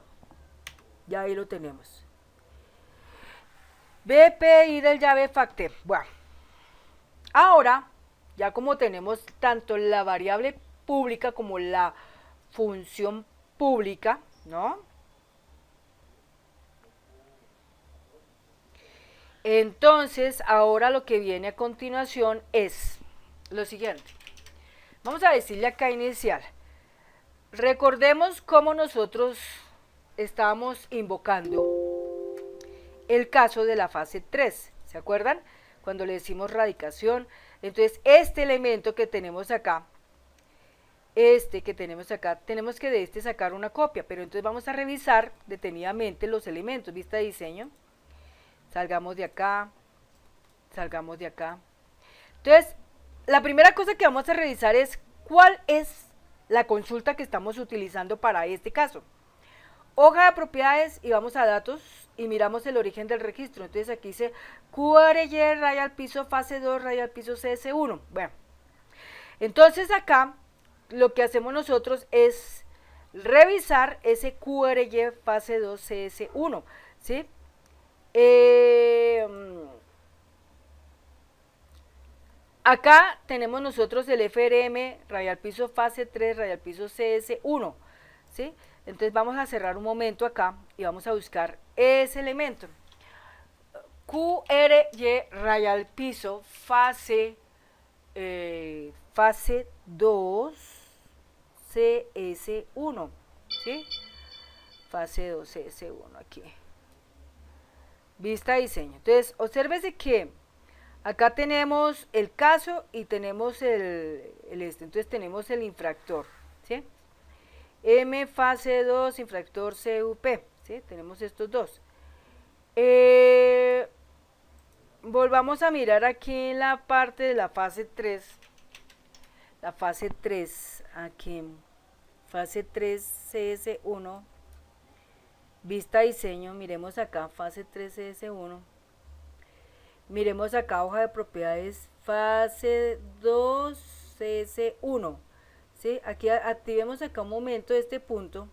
Ya ahí lo tenemos. BP id llave fact. Bueno, ahora ya como tenemos tanto la variable pública como la función pública, ¿no? Entonces, ahora lo que viene a continuación es lo siguiente. Vamos a decirle acá inicial. Recordemos cómo nosotros estábamos invocando el caso de la fase 3. ¿Se acuerdan? Cuando le decimos radicación. Entonces, este elemento que tenemos acá, tenemos que de este sacar una copia. Pero entonces vamos a revisar detenidamente los elementos. Vista de diseño. Salgamos de acá. Salgamos de acá. Entonces, la primera cosa que vamos a revisar es cuál es la consulta que estamos utilizando para este caso. Hoja de propiedades y vamos a datos y miramos el origen del registro. Entonces aquí dice QRY raya al piso fase 2 raya al piso CS1. Bueno, entonces acá lo que hacemos nosotros es revisar ese QRY fase 2 CS1, ¿sí? Acá tenemos nosotros el FRM raya al piso fase 3 raya al piso CS1, ¿sí? Entonces vamos a cerrar un momento acá y vamos a buscar ese elemento. QRY raya al piso fase 2 CS1, ¿sí? Fase 2 CS1 aquí. Vista diseño. Entonces, obsérvese que acá tenemos el caso y tenemos entonces tenemos el infractor, ¿sí? M fase 2 infractor CUP, ¿sí? Tenemos estos dos. Volvamos a mirar aquí en la parte de la fase 3. La fase 3, aquí, fase 3 CS1. Vista diseño, miremos acá, fase 3 CS1. Miremos acá, hoja de propiedades, fase 2 CS1. ¿Sí? Aquí activemos acá un momento este punto.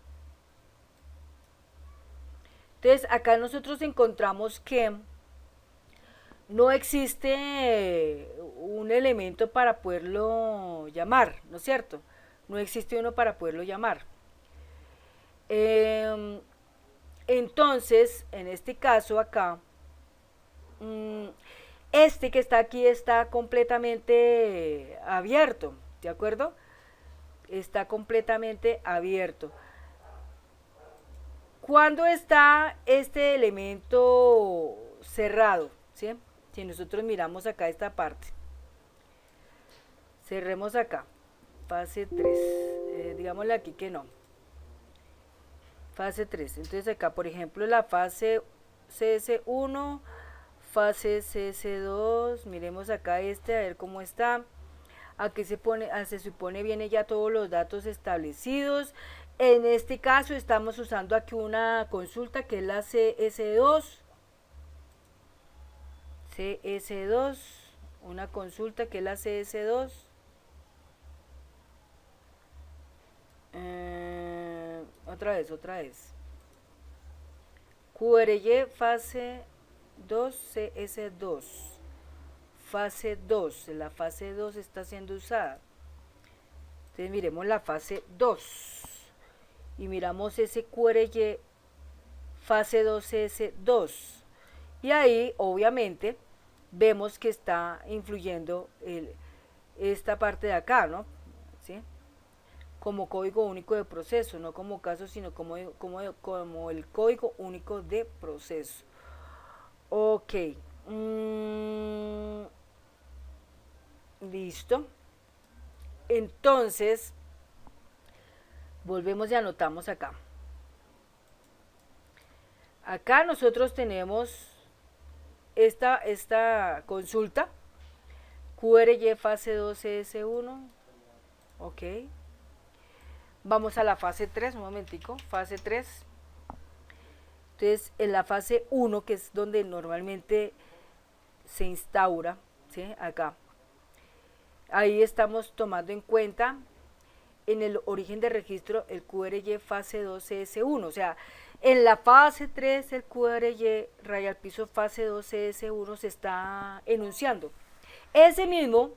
Entonces acá nosotros encontramos que no existe un elemento para poderlo llamar, ¿no es cierto? No existe uno para poderlo llamar. Entonces, en este caso acá, este que está aquí está completamente abierto, ¿de acuerdo? Está completamente abierto. ¿Cuándo está este elemento cerrado? ¿Sí? Si nosotros miramos acá esta parte, cerremos acá, fase 3, digámosle aquí que no, fase 3, entonces acá por ejemplo la fase CS1, fase CS2, miremos acá a ver cómo está. Aquí se supone viene ya todos los datos establecidos. En este caso estamos usando aquí una consulta que es la CS2. CS2, una consulta que es la CS2. Otra vez. QRY fase 2 CS2. Fase 2, la fase 2 está siendo usada. Entonces miremos la fase 2 y miramos ese QRY fase 2 CS2 y ahí obviamente vemos que está influyendo esta parte de acá, ¿no? ¿Sí? Como código único de proceso, no como caso, sino como el código único de proceso. Ok. Listo. Entonces, volvemos y anotamos acá. Acá nosotros tenemos esta consulta, QRY fase 2 CS1, ok. Vamos a la fase 3, un momentico, fase 3. Entonces, en la fase 1, que es donde normalmente se instaura, ¿sí? Acá. Ahí estamos tomando en cuenta en el origen de registro el QRY fase 2 CS1, o sea, en la fase 3 el QRY raya al piso fase 2 CS1 se está enunciando. Ese mismo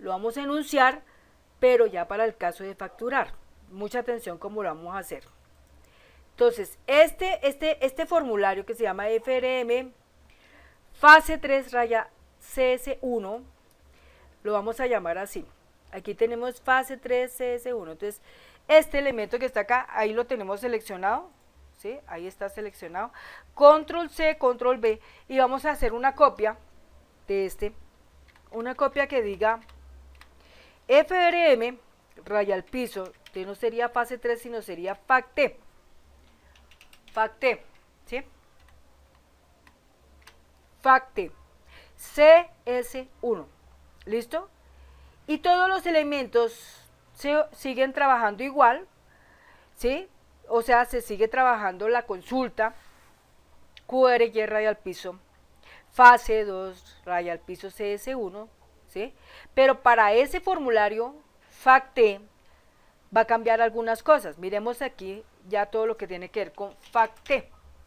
lo vamos a enunciar, pero ya para el caso de facturar. Mucha atención cómo lo vamos a hacer. Entonces, este formulario que se llama FRM fase 3 raya CS1, lo vamos a llamar así. Aquí tenemos fase 3 CS1. Entonces, este elemento que está acá, ahí lo tenemos seleccionado, ¿sí? Ahí está seleccionado. Control C, Control V, y vamos a hacer una copia de una copia que diga FRM raya al piso, que no sería fase 3, sino sería FACT. FACT, ¿sí? FACT, CS1, ¿listo? Y todos los elementos siguen trabajando igual, ¿sí? O sea, se sigue trabajando la consulta, QRY raya al piso, fase 2 raya al piso CS1, ¿sí? Pero para ese formulario FACT va a cambiar algunas cosas. Miremos aquí ya todo lo que tiene que ver con FACT,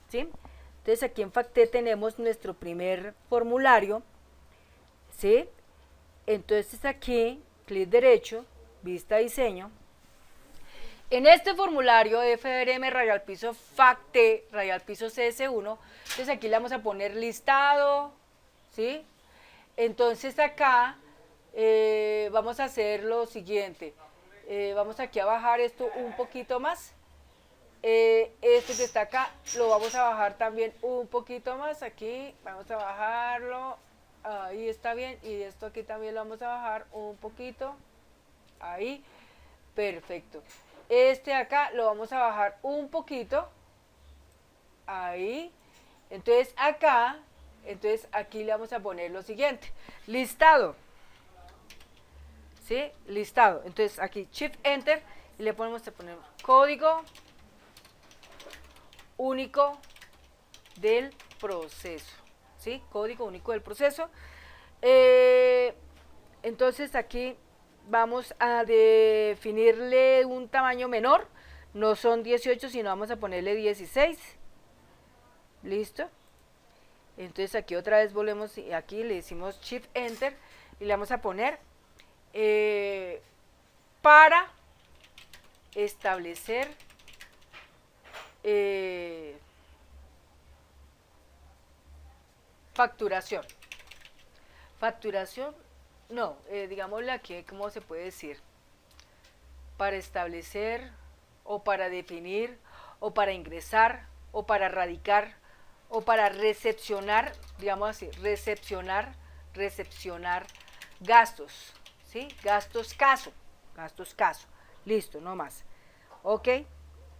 ¿sí? Entonces aquí en FACT tenemos nuestro primer formulario, ¿sí? Entonces aquí, clic derecho, vista diseño. En este formulario FRM raya al piso FACT raya al piso CS1, entonces aquí le vamos a poner listado, ¿sí? Entonces acá vamos a hacer lo siguiente. Vamos aquí a bajar esto un poquito más. Este que está acá lo vamos a bajar también un poquito más. Aquí vamos a bajarlo. Ahí está bien, y esto aquí también lo vamos a bajar un poquito, ahí, perfecto. Este acá lo vamos a bajar un poquito, ahí. Entonces acá, aquí le vamos a poner lo siguiente, listado, ¿sí? Listado. Entonces aquí Shift Enter y le ponemos código único del proceso. ¿Sí? Código único del proceso. Entonces aquí vamos a definirle un tamaño menor, no son 18, sino vamos a ponerle 16. Listo. Entonces aquí otra vez volvemos y aquí le decimos Shift Enter y le vamos a poner para establecer facturación. Facturación, no, digámosle aquí, ¿cómo se puede decir? Para establecer, o para definir, o para ingresar, o para radicar, o para recepcionar, digamos así, recepcionar gastos, ¿sí? Gastos caso, listo, no más. Ok,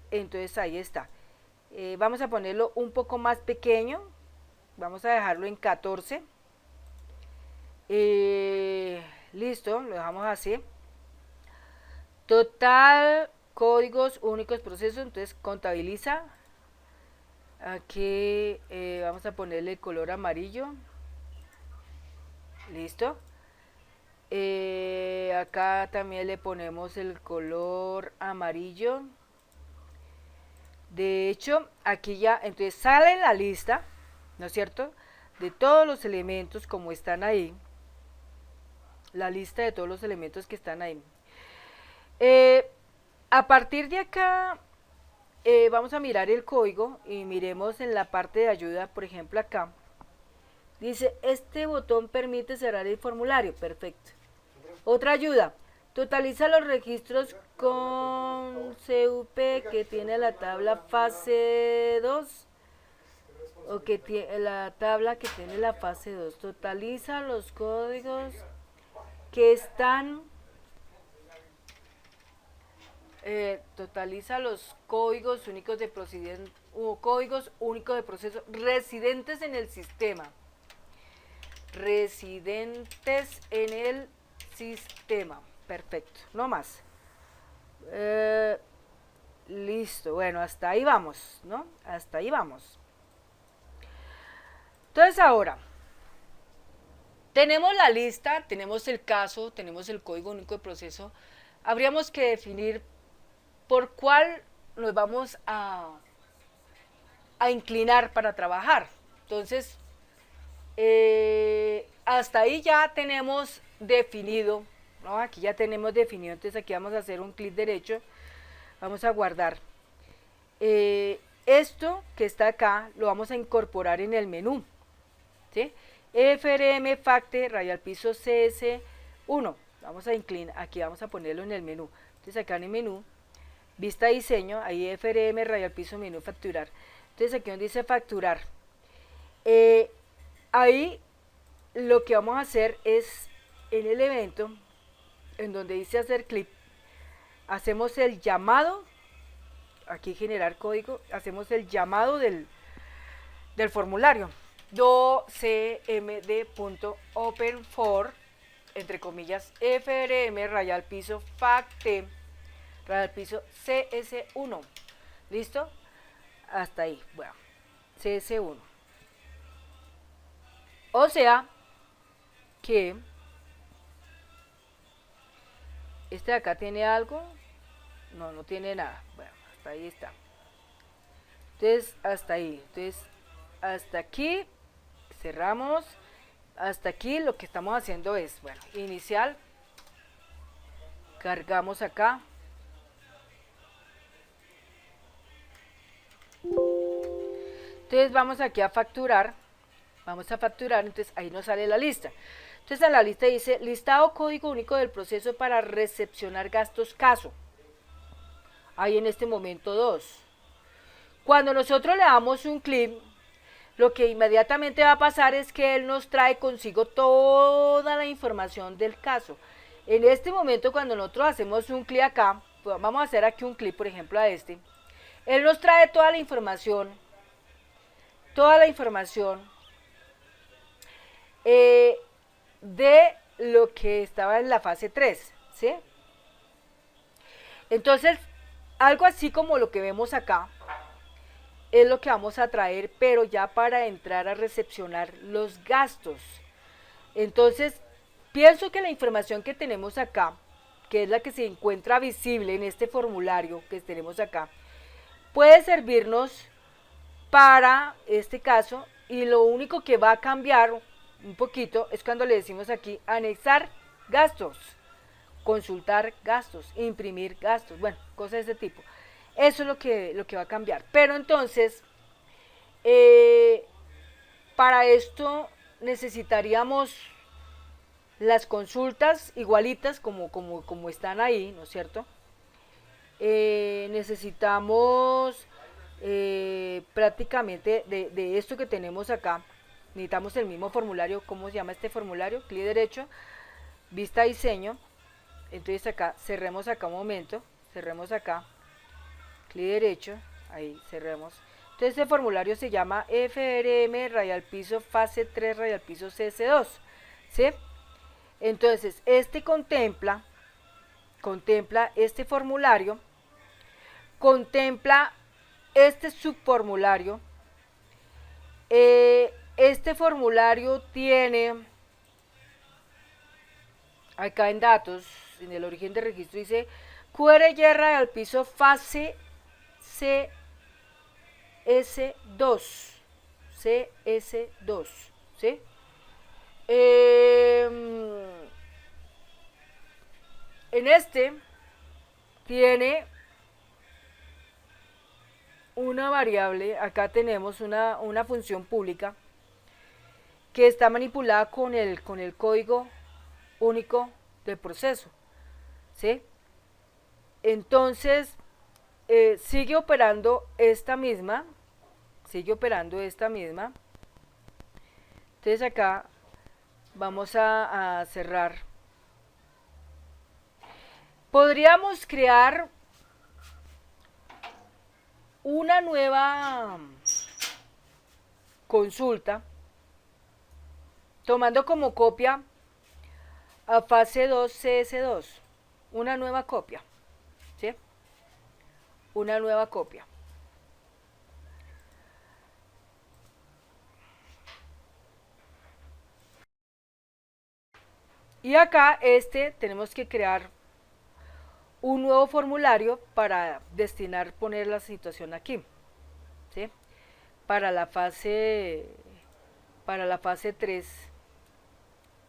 entonces ahí está. Vamos a ponerlo un poco más pequeño. Vamos a dejarlo en 14. Listo, lo dejamos así. Total, códigos únicos, procesos. Entonces contabiliza. Aquí vamos a ponerle el color amarillo. ¿Listo? Acá también le ponemos el color amarillo. De hecho, aquí ya, entonces sale la lista, ¿no es cierto? De todos los elementos como están ahí. La lista de todos los elementos que están ahí. A partir de acá, vamos a mirar el código y miremos en la parte de ayuda, por ejemplo acá. Dice, este botón permite cerrar el formulario. Perfecto. Otra ayuda. Totaliza los registros con CUP que tiene la tabla fase 2 o que tiene la tabla que tiene la fase 2. Totaliza los códigos que están totaliza los códigos únicos de proceso residentes en el sistema. Residentes en el sistema. Perfecto, no más. Listo, bueno, hasta ahí vamos, ¿no? Hasta ahí vamos. Entonces ahora, tenemos la lista, tenemos el caso, tenemos el código único de proceso. Habríamos que definir por cuál nos vamos a inclinar para trabajar. Entonces, hasta ahí ya tenemos definido, ¿no? Aquí ya tenemos definido, entonces aquí vamos a hacer un clic derecho, vamos a guardar. Esto que está acá lo vamos a incorporar en el menú, ¿sí? FRM Facte Rayal Piso CS1, vamos a inclinar, aquí vamos a ponerlo en el menú. Entonces acá en el menú, vista diseño, ahí FRM Rayal Piso Menú Facturar. Entonces aquí donde dice facturar, ahí lo que vamos a hacer es en el evento, en donde dice hacer clip, hacemos el llamado, aquí generar código, hacemos el llamado del formulario, docmd.open for, entre comillas, frm rayal piso facte rayal piso cs1, ¿listo? Hasta ahí, bueno, cs1. O sea que este de acá tiene algo, no tiene nada, bueno, hasta ahí está. Entonces, hasta ahí, entonces, hasta aquí, cerramos, hasta aquí lo que estamos haciendo es, bueno, inicial, cargamos acá, entonces vamos aquí a facturar, entonces ahí nos sale la lista. Entonces en la lista dice, listado código único del proceso para recepcionar gastos caso. Hay en este momento 2. Cuando nosotros le damos un clic, lo que inmediatamente va a pasar es que él nos trae consigo toda la información del caso. En este momento cuando nosotros hacemos un clic acá, pues vamos a hacer aquí un clic, por ejemplo a este, él nos trae toda la información de lo que estaba en la fase 3, ¿sí? Entonces, algo así como lo que vemos acá, es lo que vamos a traer, pero ya para entrar a recepcionar los gastos. Entonces, pienso que la información que tenemos acá, que es la que se encuentra visible en este formulario que tenemos acá, puede servirnos para este caso, y lo único que va a cambiar un poquito es cuando le decimos aquí anexar gastos, consultar gastos, imprimir gastos, bueno, cosas de ese tipo. Eso es lo que va a cambiar. Pero entonces, para esto necesitaríamos las consultas igualitas como están ahí, ¿no es cierto? Necesitamos prácticamente de esto que tenemos acá, necesitamos el mismo formulario. ¿Cómo se llama este formulario? Clic derecho, vista diseño, entonces acá, cerremos acá un momento, cerremos acá, clic derecho, ahí cerremos. Entonces este formulario se llama FRM Rayal Piso Fase 3 Rayal Piso CS2, ¿sí? Entonces este contempla este formulario, contempla este subformulario. Este formulario tiene acá en datos, en el origen de registro dice QRY al piso fase CS2, CS2, ¿sí? En este tiene una variable, acá tenemos una función pública que está manipulada con el código único de proceso, ¿sí? Entonces, sigue operando esta misma, entonces acá vamos a cerrar. Podríamos crear una nueva consulta tomando como copia a fase 2 CS2, una nueva copia, ¿sí? Una nueva copia. Y acá tenemos que crear un nuevo formulario para poner la situación aquí, ¿sí? Para la fase 3,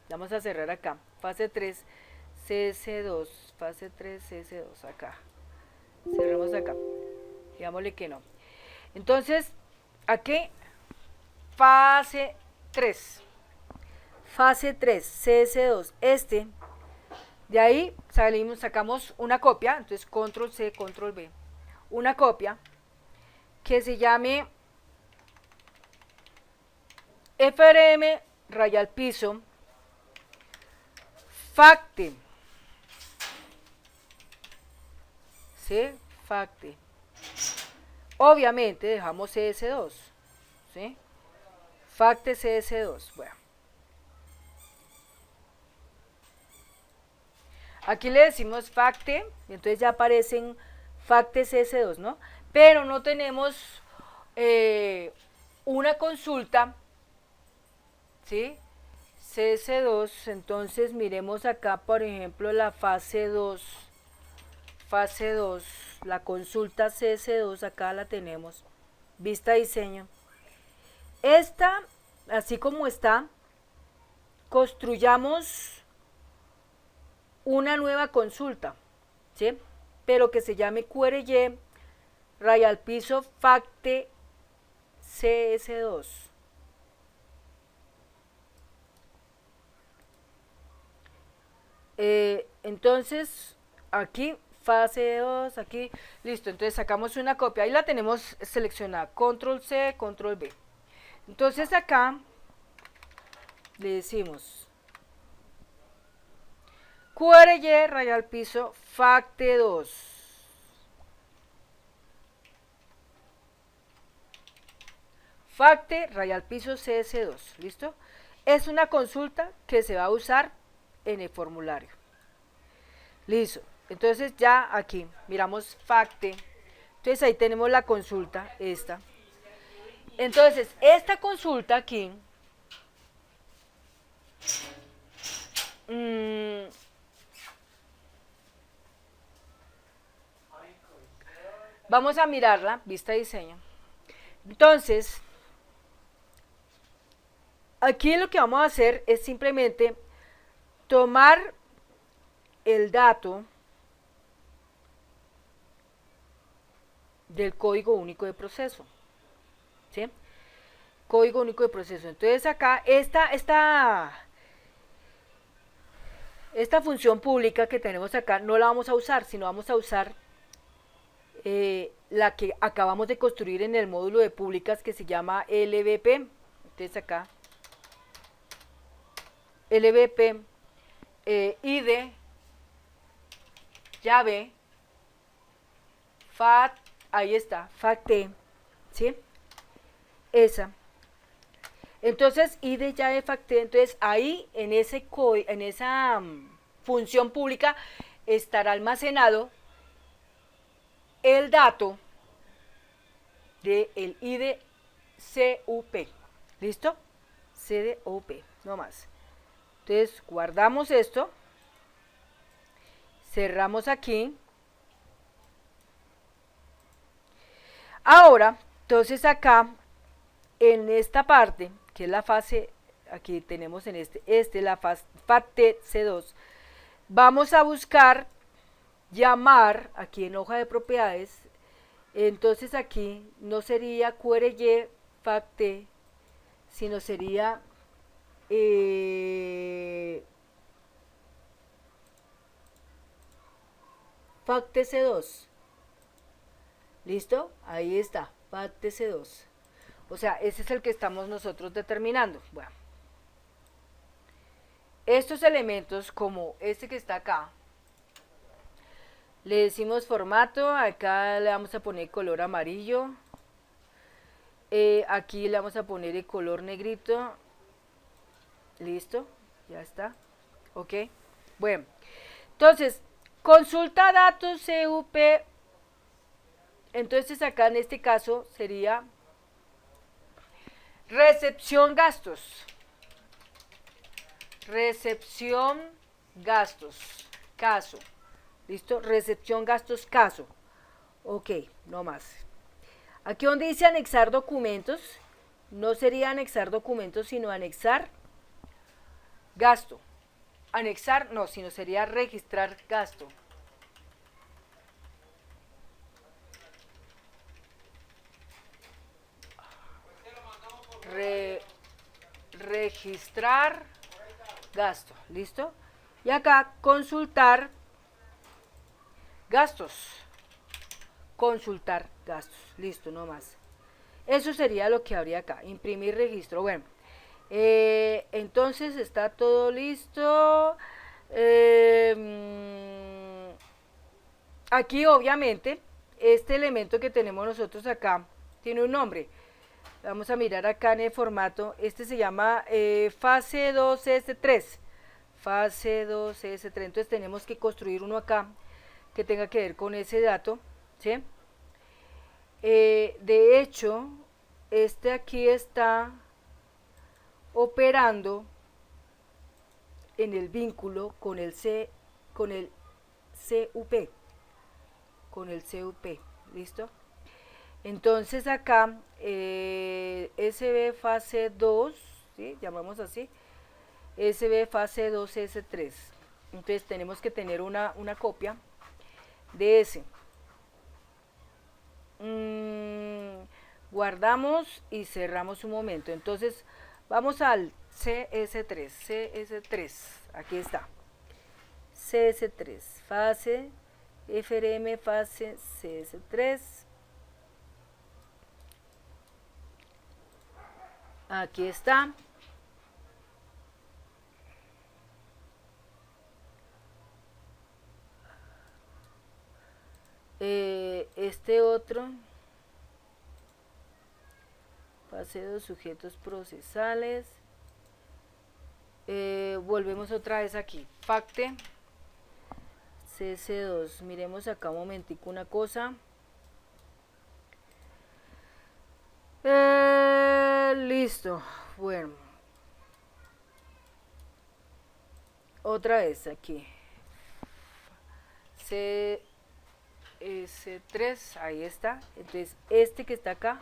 vamos a cerrar acá, fase 3 CS2, fase 3 CS2, acá, cerremos acá, digámosle que no. Entonces, aquí, fase 3, CS2, de ahí sacamos una copia, entonces control C, control V, una copia que se llame FRM raya al piso facte, ¿sí? Facte. Obviamente dejamos CS2, ¿sí? Facte CS2, bueno. Aquí le decimos facte, entonces ya aparecen facte CS2, ¿no? Pero no tenemos una consulta, ¿sí? CS2, entonces miremos acá, por ejemplo, la fase 2, la consulta CS2, acá la tenemos, vista diseño. Esta, así como está, construyamos una nueva consulta, ¿sí? Pero que se llame QRY raya al piso facte CS2. Entonces, aquí, fase 2, aquí, listo, entonces sacamos una copia, ahí la tenemos seleccionada, control C, control V. Entonces acá le decimos QRY raya al piso facte 2. Facte raya al piso CS2, ¿listo? Es una consulta que se va a usar en el formulario. Listo, entonces ya aquí miramos facte, entonces ahí tenemos la consulta, esta. Entonces, esta consulta aquí vamos a mirarla, vista diseño. Entonces, aquí lo que vamos a hacer es simplemente tomar el dato del código único de proceso, ¿sí? Código único de proceso. Entonces acá esta función pública que tenemos acá no la vamos a usar, sino vamos a usar la que acabamos de construir en el módulo de públicas que se llama LBP. Entonces acá LBP ID llave FAT, ahí está, facte, ¿sí? Esa. Entonces, ID llave facte, entonces ahí en esa función pública estará almacenado el dato del ID CUP. ¿Listo? CDOP, no más. Entonces, guardamos esto. cerramos aquí. Ahora, entonces acá, en esta parte, que es la fase, aquí tenemos en este la fase C2, vamos a buscar llamar, aquí en hoja de propiedades, entonces aquí no sería QRY FACT, sino sería FACT C2. ¿Listo? Ahí está, FACT C2. O sea, ese es el que estamos nosotros determinando. Bueno, estos elementos, como este que está acá, le decimos formato, acá le vamos a poner color amarillo, aquí le vamos a poner el color negrito, listo, ya está, ok. Bueno, entonces, consulta datos CUP, entonces acá en este caso sería recepción gastos, caso, listo, recepción gastos caso, ok, no más. Aquí donde dice anexar documentos, no sería anexar documentos, sino anexar gasto. Anexar no, sino sería registrar gasto. Registrar gasto, ¿listo? Y acá consultar gastos. Consultar gastos, listo, no más. Eso sería lo que habría acá, imprimir registro. Bueno, entonces está todo listo. Aquí obviamente este elemento que tenemos nosotros acá tiene un nombre. Vamos a mirar acá en el formato, este se llama fase 2S3, fase 2S3, entonces tenemos que construir uno acá que tenga que ver con ese dato, ¿sí? De hecho, este aquí está operando en el vínculo con el CUP, ¿listo? Entonces acá, SB fase 2, ¿sí? Llamamos así, SB fase 2S3. Entonces tenemos que tener una copia de ese. Guardamos y cerramos un momento. Entonces vamos al CS3, aquí está. CS3, fase, FRM fase CS3. Aquí está. Este otro. Fase 2, sujetos procesales. Volvemos otra vez aquí. FACT. CS2. Miremos acá un momentico una cosa. Listo. Bueno. Otra vez aquí. CS3. Ahí está. Entonces, este que está acá.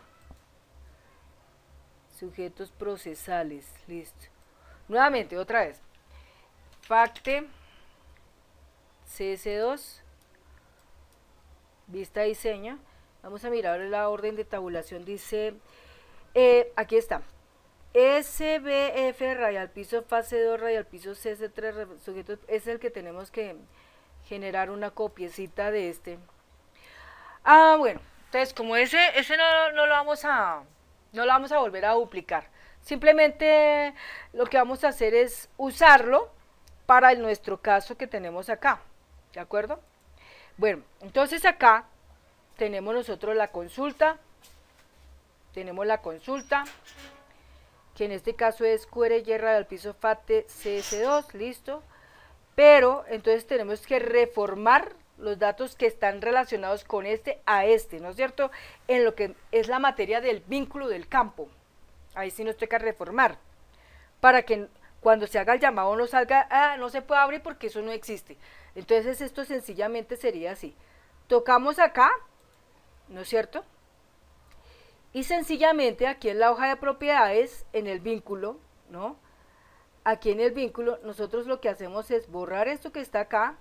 Sujetos procesales. Listo. Nuevamente, otra vez. FACT. CS2. Vista diseño. Vamos a mirar la orden de tabulación. Dice, aquí está. SBF radial piso fase 2 radial piso CS3 sujetos. Es el que tenemos que generar una copiecita de este. Bueno. Entonces, como ese no lo vamos a volver a duplicar. Simplemente lo que vamos a hacer es usarlo para nuestro caso que tenemos acá. ¿De acuerdo? Bueno, entonces acá tenemos nosotros la consulta. Tenemos la consulta, que en este caso es QRY radial piso FACT CS2, listo. Pero entonces tenemos que reformar los datos que están relacionados con este a este, ¿no es cierto? En lo que es la materia del vínculo del campo. Ahí sí nos toca reformar. cuando se haga el llamado no salga, no se puede abrir porque eso no existe. Entonces esto sencillamente sería así. Tocamos acá, ¿no es cierto? Y sencillamente aquí en la hoja de propiedades, en el vínculo, ¿no? Aquí en el vínculo nosotros lo que hacemos es borrar esto que está acá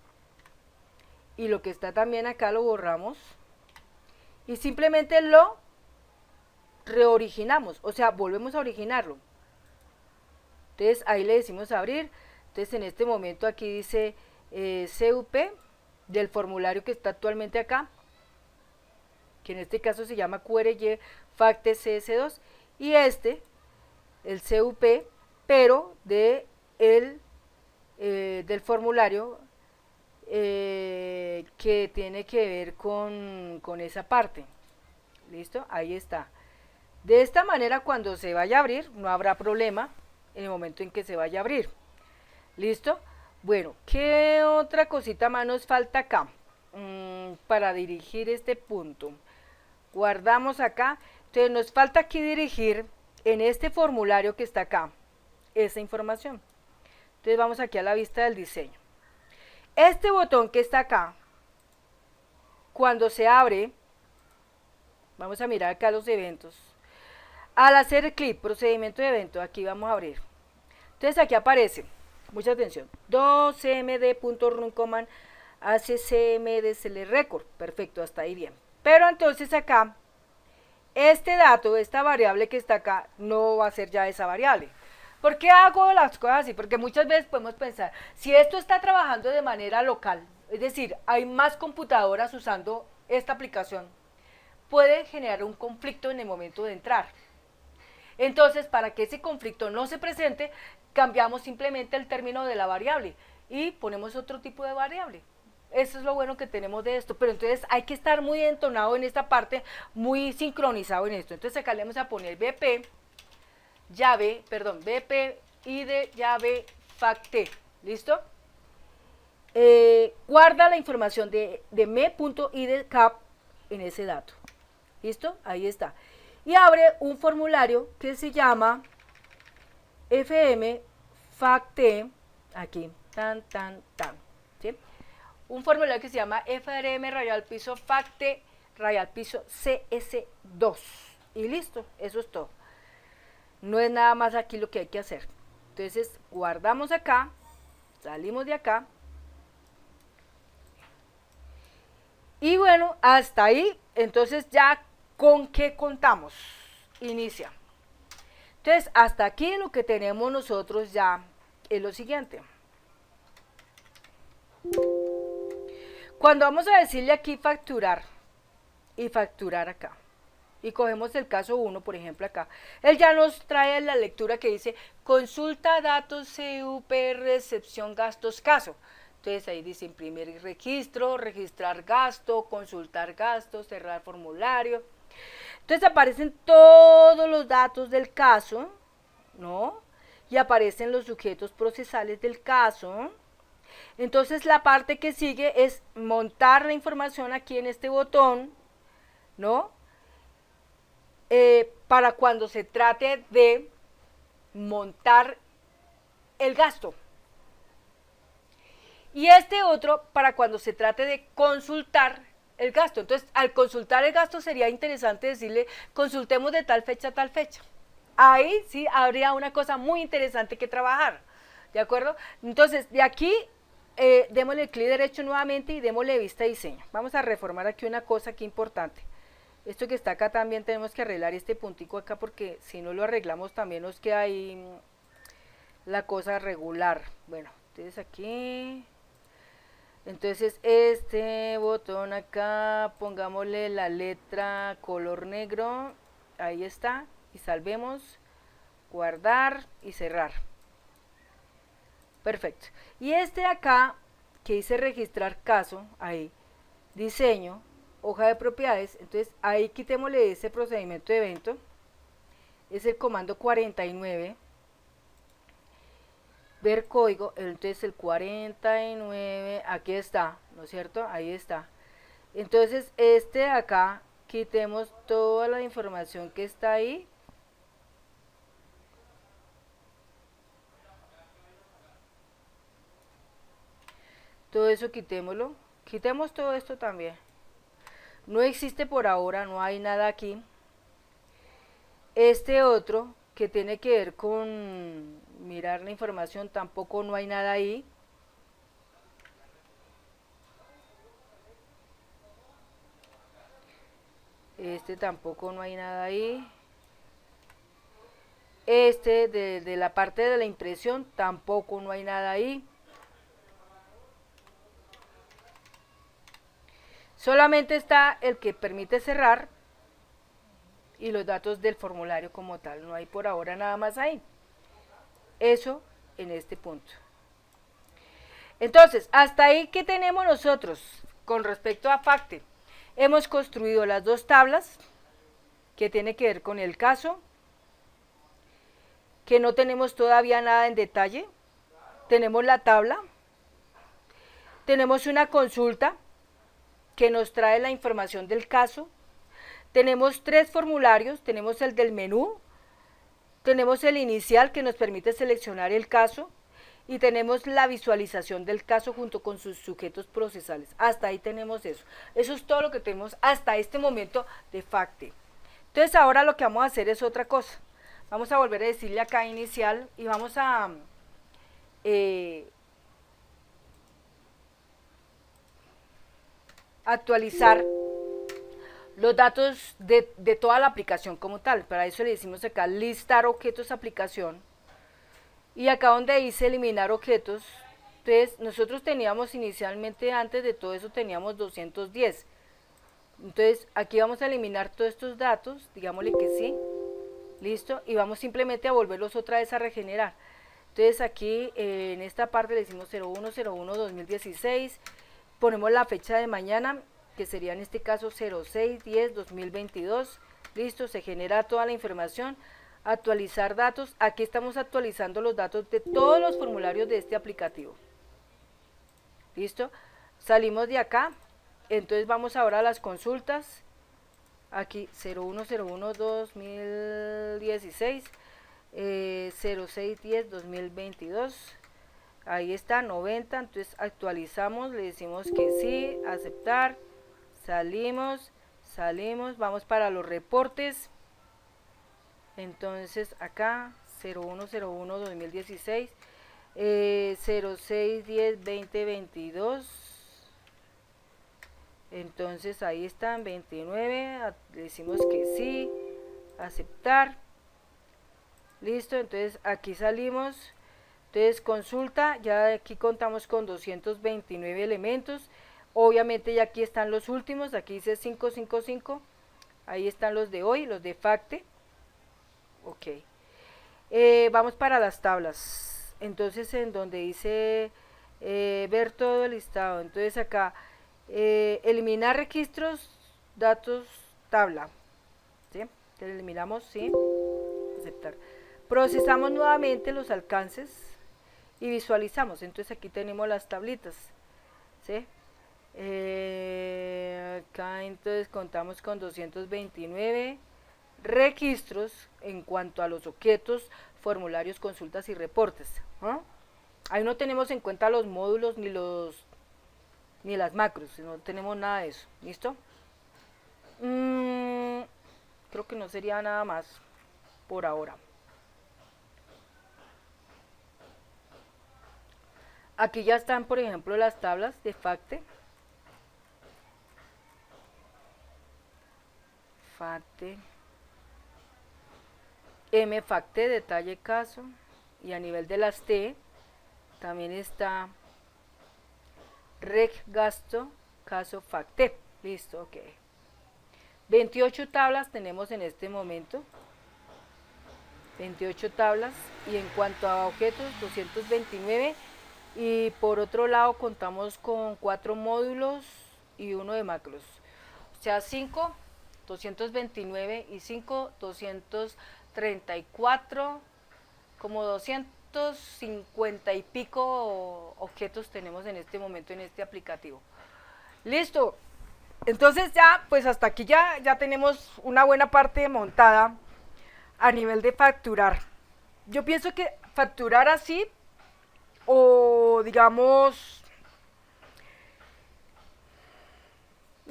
y lo que está también acá lo borramos y simplemente lo reoriginamos, o sea, volvemos a originarlo. Entonces ahí le decimos abrir. Entonces en este momento aquí dice CUP del formulario que está actualmente acá, que en este caso se llama QRY FACTE CS2, y este, el CUP, pero del formulario que tiene que ver con esa parte. ¿Listo? Ahí está. De esta manera, cuando se vaya a abrir, no habrá problema en el momento en que se vaya a abrir. ¿Listo? Bueno, ¿qué otra cosita más nos falta acá? Para dirigir este punto. Guardamos acá. Entonces nos falta aquí dirigir en este formulario que está acá esa información. Entonces vamos aquí a la vista del diseño. Este botón que está acá, cuando se abre, vamos a mirar acá los eventos. Al hacer clic, procedimiento de evento, aquí vamos a abrir. Entonces aquí aparece, mucha atención, 2cmd.run command accmdsl record. Perfecto, hasta ahí bien. Pero entonces acá, este dato, esta variable que está acá, no va a ser ya esa variable. ¿Por qué hago las cosas así? Porque muchas veces podemos pensar, si esto está trabajando de manera local, es decir, hay más computadoras usando esta aplicación, puede generar un conflicto en el momento de entrar. Entonces, para que ese conflicto no se presente, cambiamos simplemente el término de la variable y ponemos otro tipo de variable. Eso es lo bueno que tenemos de esto, pero entonces hay que estar muy entonado en esta parte, muy sincronizado en esto. Entonces acá le vamos a poner BP id llave facte, ¿listo? Guarda la información de me.idcap en ese dato, ¿listo? Ahí está. Y abre un formulario que se llama fm facte, aquí, ¿sí? Un formulario que se llama frm rayal piso facte rayal piso cs2 y listo, eso es todo. No es nada más aquí lo que hay que hacer. Entonces guardamos acá, salimos de acá y bueno, hasta ahí. Entonces ya, ¿con qué contamos? Inicia. Entonces hasta aquí lo que tenemos nosotros ya es lo siguiente. Cuando vamos a decirle aquí facturar y facturar acá, y cogemos el caso 1, por ejemplo acá, él ya nos trae la lectura que dice consulta datos CUP recepción gastos caso. Entonces ahí dice imprimir registro, registrar gasto, consultar gastos, cerrar formulario. Entonces aparecen todos los datos del caso, ¿no? Y aparecen los sujetos procesales del caso. Entonces la parte que sigue es montar la información aquí en este botón, ¿no? Para cuando se trate de montar el gasto. Y este otro para cuando se trate de consultar el gasto. Entonces, al consultar el gasto sería interesante decirle, consultemos de tal fecha a tal fecha. Ahí sí habría una cosa muy interesante que trabajar, ¿de acuerdo? Entonces, de aquí, démosle clic derecho nuevamente y démosle vista diseño. Vamos a reformar aquí una cosa aquí importante. Esto que está acá también tenemos que arreglar este puntico acá porque si no lo arreglamos también nos queda ahí la cosa regular. Bueno, entonces aquí, entonces este botón acá, pongámosle la letra color negro, ahí está, y salvemos, guardar y cerrar. Perfecto. Y este acá, que dice registrar caso, ahí, diseño, hoja de propiedades, entonces ahí quitémosle ese procedimiento de evento, es el comando 49, ver código, entonces el 49, aquí está, ¿no es cierto? Ahí está. Entonces este de acá, quitemos toda la información que está ahí, Todo eso quitémoslo. Quitemos todo esto también. No existe por ahora, no hay nada aquí. Este otro que tiene que ver con mirar la información, tampoco no hay nada ahí. Este tampoco no hay nada ahí. Este de la parte de la impresión tampoco no hay nada ahí. Solamente está el que permite cerrar y los datos del formulario como tal. No hay por ahora nada más ahí. Eso en este punto. Entonces, hasta ahí, ¿qué tenemos nosotros con respecto a FACTE? Hemos construido las dos tablas que tiene que ver con el caso, que no tenemos todavía nada en detalle. Tenemos la tabla, tenemos una consulta que nos trae la información del caso, tenemos 3 formularios, tenemos el del menú, tenemos el inicial que nos permite seleccionar el caso y tenemos la visualización del caso junto con sus sujetos procesales. Hasta ahí tenemos eso. Eso es todo lo que tenemos hasta este momento de FACTE. Entonces ahora lo que vamos a hacer es otra cosa. Vamos a volver a decirle acá inicial y vamos a actualizar los datos de toda la aplicación como tal. Para eso le decimos acá listar objetos aplicación. Y acá donde dice eliminar objetos, entonces nosotros teníamos inicialmente, antes de todo eso teníamos 210. Entonces aquí vamos a eliminar todos estos datos, digámosle que sí, listo, y vamos simplemente a volverlos otra vez a regenerar. Entonces aquí en esta parte le decimos 01/01/2016, ponemos la fecha de mañana, que sería en este caso 06/10/2022, listo, se genera toda la información. Actualizar datos, aquí estamos actualizando los datos de todos los formularios de este aplicativo. ¿Listo? Salimos de acá, entonces vamos ahora a las consultas, aquí 01/01/2016, 06/10/2022, ahí está, 90, entonces actualizamos, le decimos que sí, aceptar, salimos, vamos para los reportes. Entonces acá 01/01/2016, 06/10/2022, entonces ahí están 29, decimos que sí, aceptar, listo, entonces aquí salimos, entonces consulta, ya aquí contamos con 229 elementos, obviamente ya aquí están los últimos, aquí dice 555, ahí están los de hoy, los de FACTE. Ok, vamos para las tablas. Entonces en donde dice ver todo el listado, entonces acá eliminar registros, datos, tabla, ¿sí? Entonces eliminamos, sí, aceptar. Procesamos nuevamente los alcances y visualizamos. Entonces aquí tenemos las tablitas, ¿sí? Acá entonces contamos con 229 registros en cuanto a los objetos, formularios, consultas y reportes. Ahí no tenemos en cuenta los módulos ni las macros, no tenemos nada de eso. ¿Listo? Creo que no sería nada más por ahora. Aquí ya están, por ejemplo, las tablas de FACTE. MFACTE, detalle caso, y a nivel de las T también está reg gasto caso FACTE. Listo, ok. 28 tablas tenemos en este momento, 28 tablas, y en cuanto a objetos 229, y por otro lado contamos con 4 módulos y 1 de macros, o sea 5, 229 y 5, 234, como 250 y pico objetos tenemos en este momento en este aplicativo. Listo, entonces ya, pues hasta aquí ya tenemos una buena parte montada a nivel de facturar. Yo pienso que facturar así, o digamos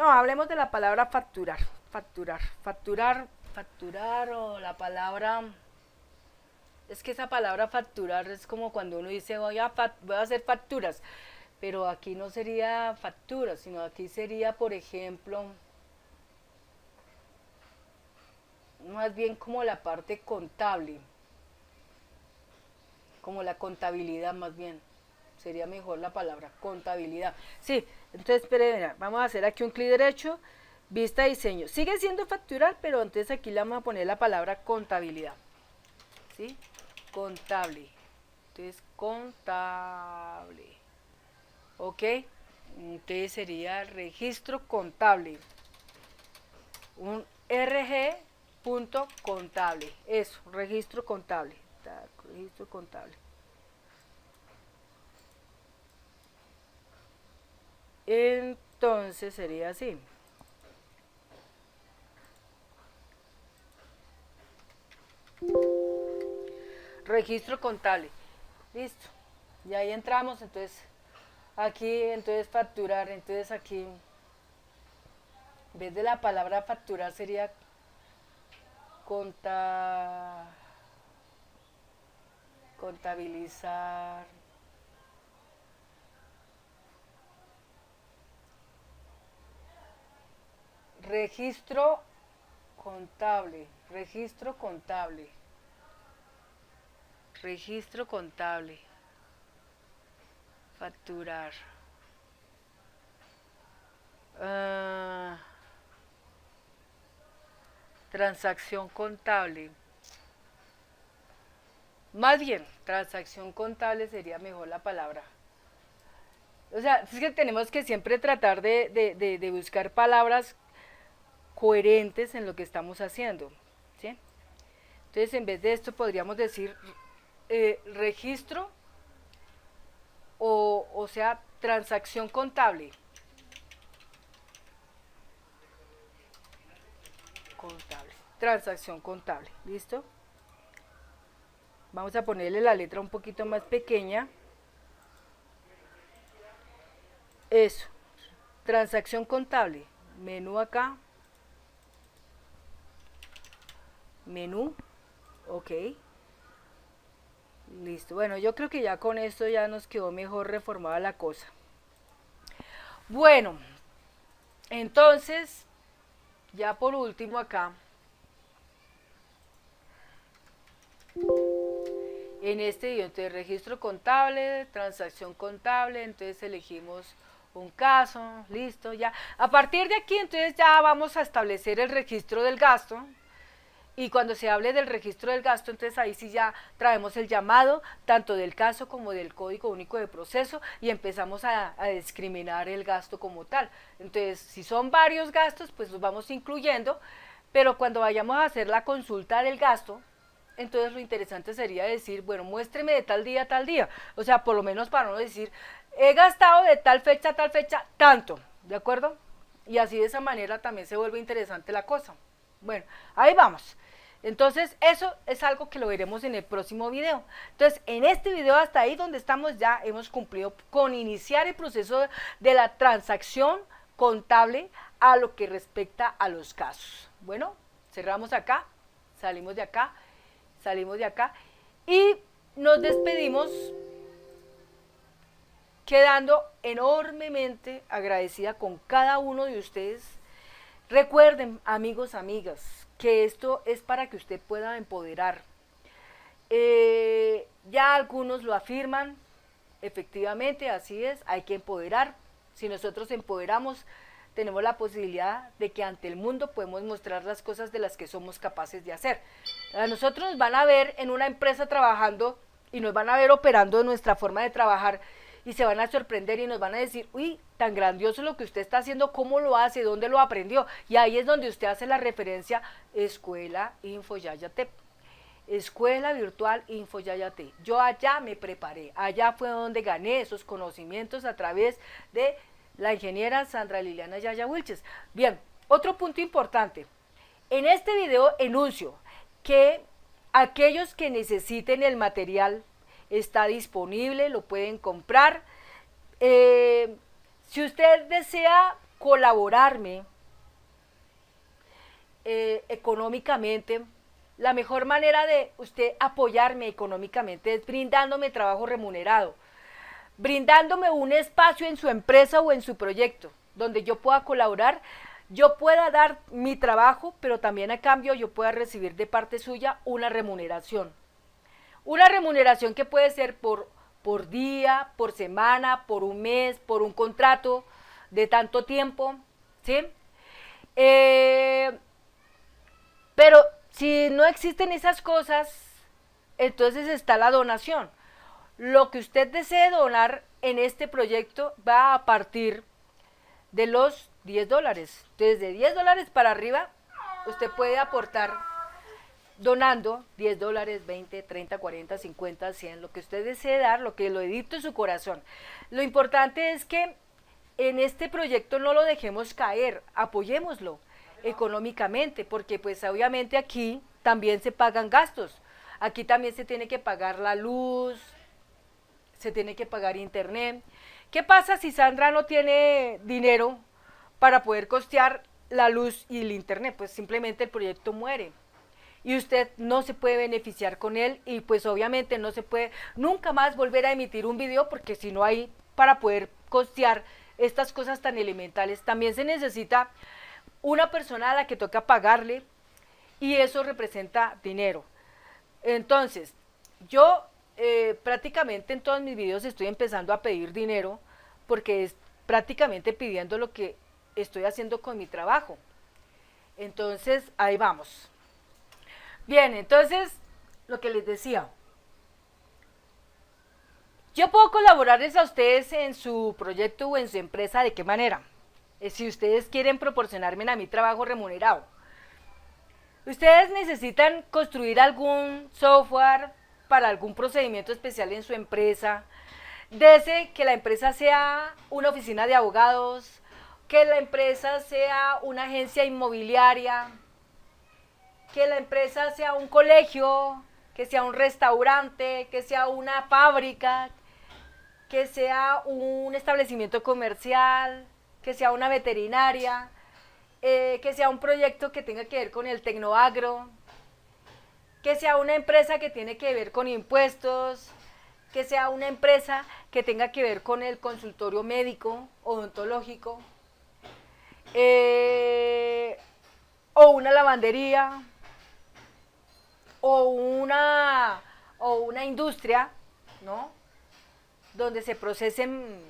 No, hablemos de la palabra facturar. Facturar o la palabra... Es que esa palabra facturar es como cuando uno dice voy a hacer facturas, pero aquí no sería facturas, sino aquí sería, por ejemplo, más bien como la parte contable, como la contabilidad más bien. Sería mejor la palabra contabilidad. Sí, entonces, espere, vamos a hacer aquí un clic derecho, vista diseño. Sigue siendo facturar, pero entonces aquí le vamos a poner la palabra contabilidad. ¿Sí? Contable. Entonces, contable. ¿Ok? Entonces sería registro contable. Un rg.contable. Eso, registro contable. Registro contable. Entonces sería así. Registro contable. Listo. Y ahí entramos, entonces aquí, entonces facturar, entonces aquí en vez de la palabra facturar sería contabilizar. Registro contable, registro contable, registro contable, facturar. Transacción contable. Más bien, transacción contable sería mejor la palabra. O sea, es que tenemos que siempre tratar de buscar palabras coherentes en lo que estamos haciendo, ¿sí? Entonces, en vez de esto podríamos decir registro o sea, transacción contable. Contable, transacción contable, ¿listo? Vamos a ponerle la letra un poquito más pequeña. Eso, transacción contable, menú acá, menú, ok, listo. Bueno, yo creo que ya con esto ya nos quedó mejor reformada la cosa. Bueno, entonces, ya por último acá, en este video, entonces registro contable, transacción contable, entonces elegimos un caso, listo, ya. A partir de aquí, entonces ya vamos a establecer el registro del gasto. Y cuando se hable del registro del gasto, entonces ahí sí ya traemos el llamado, tanto del caso como del código único de proceso, y empezamos a discriminar el gasto como tal. Entonces, si son varios gastos, pues los vamos incluyendo, pero cuando vayamos a hacer la consulta del gasto, entonces lo interesante sería decir, bueno, muéstreme de tal día a tal día. O sea, por lo menos para no decir, he gastado de tal fecha a tal fecha, tanto, ¿de acuerdo? Y así de esa manera también se vuelve interesante la cosa. Bueno, ahí vamos. Entonces, eso es algo que lo veremos en el próximo video. Entonces, en este video hasta ahí donde estamos ya hemos cumplido con iniciar el proceso de la transacción contable a lo que respecta a los casos. Bueno, cerramos acá, salimos de acá, salimos de acá y nos despedimos quedando enormemente agradecida con cada uno de ustedes. Recuerden, amigos, amigas, que esto es para que usted pueda empoderar. Ya algunos lo afirman, efectivamente, así es, hay que empoderar. Si nosotros empoderamos, tenemos la posibilidad de que ante el mundo podemos mostrar las cosas de las que somos capaces de hacer. A nosotros nos van a ver en una empresa trabajando y nos van a ver operando nuestra forma de trabajar y se van a sorprender y nos van a decir, uy, tan grandioso lo que usted está haciendo, ¿cómo lo hace? ¿Dónde lo aprendió? Y ahí es donde usted hace la referencia Escuela InfoYayate. Escuela Virtual InfoYayate. Yo allá me preparé, allá fue donde gané esos conocimientos a través de la ingeniera Sandra Liliana Yaya Wilches. Bien, otro punto importante. En este video enuncio que aquellos que necesiten el material está disponible, lo pueden comprar. Si usted desea colaborarme económicamente, la mejor manera de usted apoyarme económicamente es brindándome trabajo remunerado, brindándome un espacio en su empresa o en su proyecto donde yo pueda colaborar, yo pueda dar mi trabajo, pero también a cambio yo pueda recibir de parte suya una remuneración. Una remuneración que puede ser por día, por semana, por un mes, por un contrato de tanto tiempo, ¿sí? Pero si no existen esas cosas, entonces está la donación. Lo que usted desee donar en este proyecto va a partir de los $10. Desde $10 para arriba, usted puede aportar donando $10, 20, 30, 40, 50, 100, lo que usted desee dar, lo que lo dicte en su corazón. Lo importante es que en este proyecto no lo dejemos caer, apoyémoslo económicamente, porque pues obviamente aquí también se pagan gastos. Aquí también se tiene que pagar la luz, se tiene que pagar internet. ¿Qué pasa si Sandra no tiene dinero para poder costear la luz y el internet? Pues simplemente el proyecto muere y usted no se puede beneficiar con él y pues obviamente no se puede nunca más volver a emitir un video, porque si no hay para poder costear estas cosas tan elementales, también se necesita una persona a la que toca pagarle y eso representa dinero. Entonces, yo prácticamente en todos mis videos estoy empezando a pedir dinero porque es prácticamente pidiendo lo que estoy haciendo con mi trabajo. Entonces, ahí vamos. Bien, entonces, lo que les decía. Yo puedo colaborarles a ustedes en su proyecto o en su empresa, ¿de qué manera? Si ustedes quieren proporcionarme a mi trabajo remunerado. Ustedes necesitan construir algún software para algún procedimiento especial en su empresa. Desde que la empresa sea una oficina de abogados, que la empresa sea una agencia inmobiliaria, que la empresa sea un colegio, que sea un restaurante, que sea una fábrica, que sea un establecimiento comercial, que sea una veterinaria, que sea un proyecto que tenga que ver con el tecnoagro, que sea una empresa que tiene que ver con impuestos, que sea una empresa que tenga que ver con el consultorio médico, odontológico, o una lavandería, o una industria, ¿no? Donde se procesen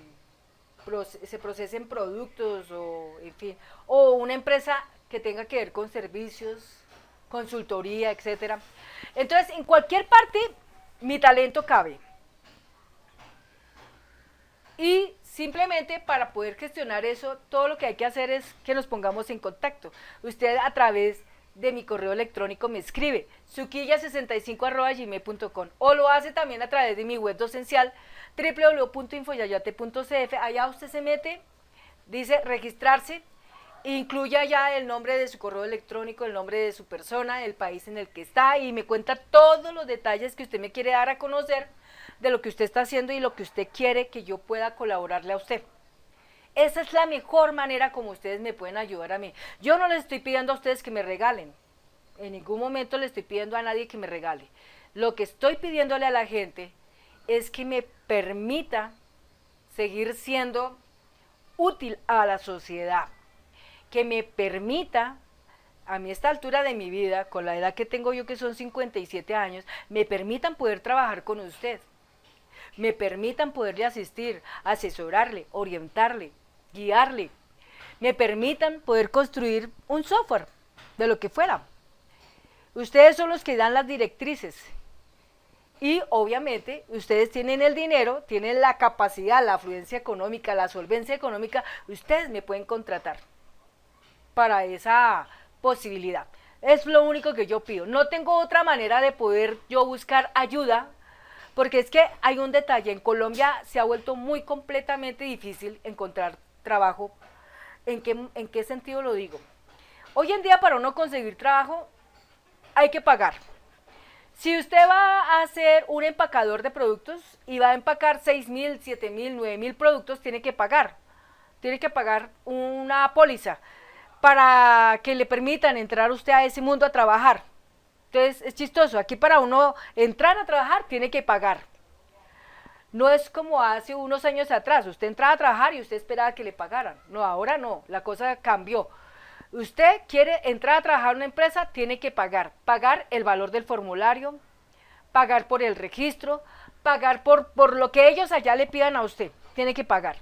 productos, o en fin, o una empresa que tenga que ver con servicios, consultoría, etcétera. Entonces, en cualquier parte mi talento cabe. Y simplemente para poder gestionar eso, todo lo que hay que hacer es que nos pongamos en contacto. Usted a través de mi correo electrónico me escribe suquilla65@gmail.com, o lo hace también a través de mi web docencial www.infoyayate.cf. Allá usted se mete, dice registrarse, incluya ya el nombre de su correo electrónico, el nombre de su persona, el país en el que está, y me cuenta todos los detalles que usted me quiere dar a conocer de lo que usted está haciendo y lo que usted quiere que yo pueda colaborarle a usted. Esa es la mejor manera como ustedes me pueden ayudar a mí. Yo no les estoy pidiendo a ustedes que me regalen. En ningún momento le estoy pidiendo a nadie que me regale. Lo que estoy pidiéndole a la gente es que me permita seguir siendo útil a la sociedad. Que me permita, a mí a esta altura de mi vida, con la edad que tengo yo que son 57 años, me permitan poder trabajar con usted. Me permitan poderle asistir, asesorarle, orientarle, guiarle. Me permitan poder construir un software de lo que fuera. Ustedes son los que dan las directrices. Y obviamente ustedes tienen el dinero, tienen la capacidad, la afluencia económica, la solvencia económica. Ustedes me pueden contratar para esa posibilidad. Es lo único que yo pido. No tengo otra manera de poder yo buscar ayuda, porque es que hay un detalle. En Colombia se ha vuelto muy completamente difícil encontrar trabajo. ¿En qué sentido lo digo? Hoy en día para uno conseguir trabajo hay que pagar. Si usted va a ser un empacador de productos y va a empacar 6.000, 7.000, 9.000 productos, tiene que pagar. tiene que pagar una póliza para que le permitan entrar usted a ese mundo a trabajar. Entonces es chistoso, aquí para uno entrar a trabajar tiene que pagar. No es como hace unos años atrás, usted entraba a trabajar y usted esperaba que le pagaran. No, ahora no, la cosa cambió. Usted quiere entrar a trabajar en una empresa, tiene que pagar el valor del formulario, pagar por el registro, pagar por lo que ellos allá le pidan a usted, tiene que pagar.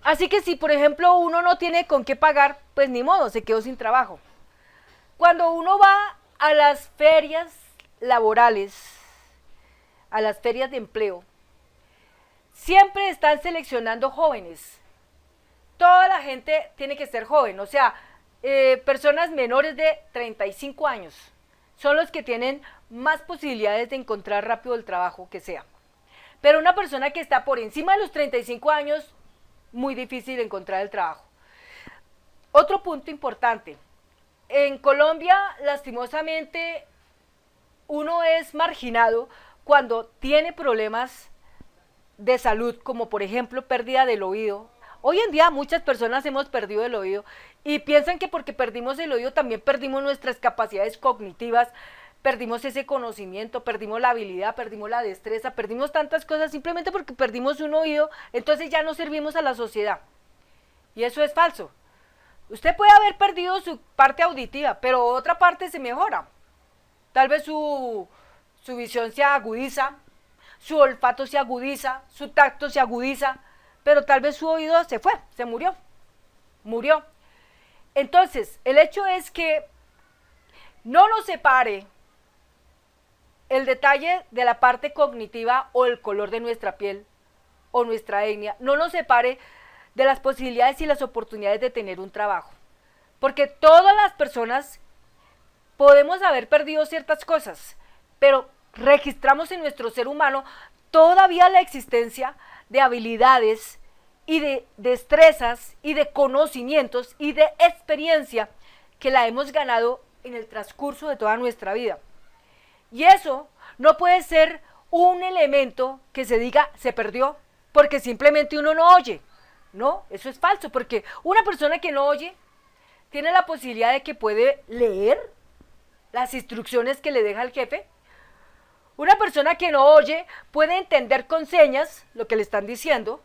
Así que si por ejemplo uno no tiene con qué pagar, pues ni modo, se quedó sin trabajo. Cuando uno va a las ferias laborales, a las ferias de empleo, siempre están seleccionando jóvenes. Toda la gente tiene que ser joven, o sea, personas menores de 35 años son los que tienen más posibilidades de encontrar rápido el trabajo que sea. Pero una persona que está por encima de los 35 años, muy difícil encontrar el trabajo. Otro punto importante, en Colombia lastimosamente uno es marginado cuando tiene problemas de salud, como por ejemplo pérdida del oído. Hoy en día muchas personas hemos perdido el oído y piensan que porque perdimos el oído también perdimos nuestras capacidades cognitivas, perdimos ese conocimiento, perdimos la habilidad, perdimos la destreza, perdimos tantas cosas simplemente porque perdimos un oído, entonces ya no servimos a la sociedad. Y eso es falso. Usted puede haber perdido su parte auditiva, pero otra parte se mejora. Tal vez su visión se agudiza, su olfato se agudiza, su tacto se agudiza, pero tal vez su oído se fue, se murió. Entonces, el hecho es que no nos separe el detalle de la parte cognitiva o el color de nuestra piel o nuestra etnia, no nos separe de las posibilidades y las oportunidades de tener un trabajo. Porque todas las personas podemos haber perdido ciertas cosas, pero registramos en nuestro ser humano todavía la existencia de habilidades y de destrezas y de conocimientos y de experiencia que la hemos ganado en el transcurso de toda nuestra vida. Y eso no puede ser un elemento que se diga se perdió porque simplemente uno no oye. No, eso es falso, porque una persona que no oye tiene la posibilidad de que puede leer las instrucciones que le deja el jefe. Una persona que no oye puede entender con señas lo que le están diciendo.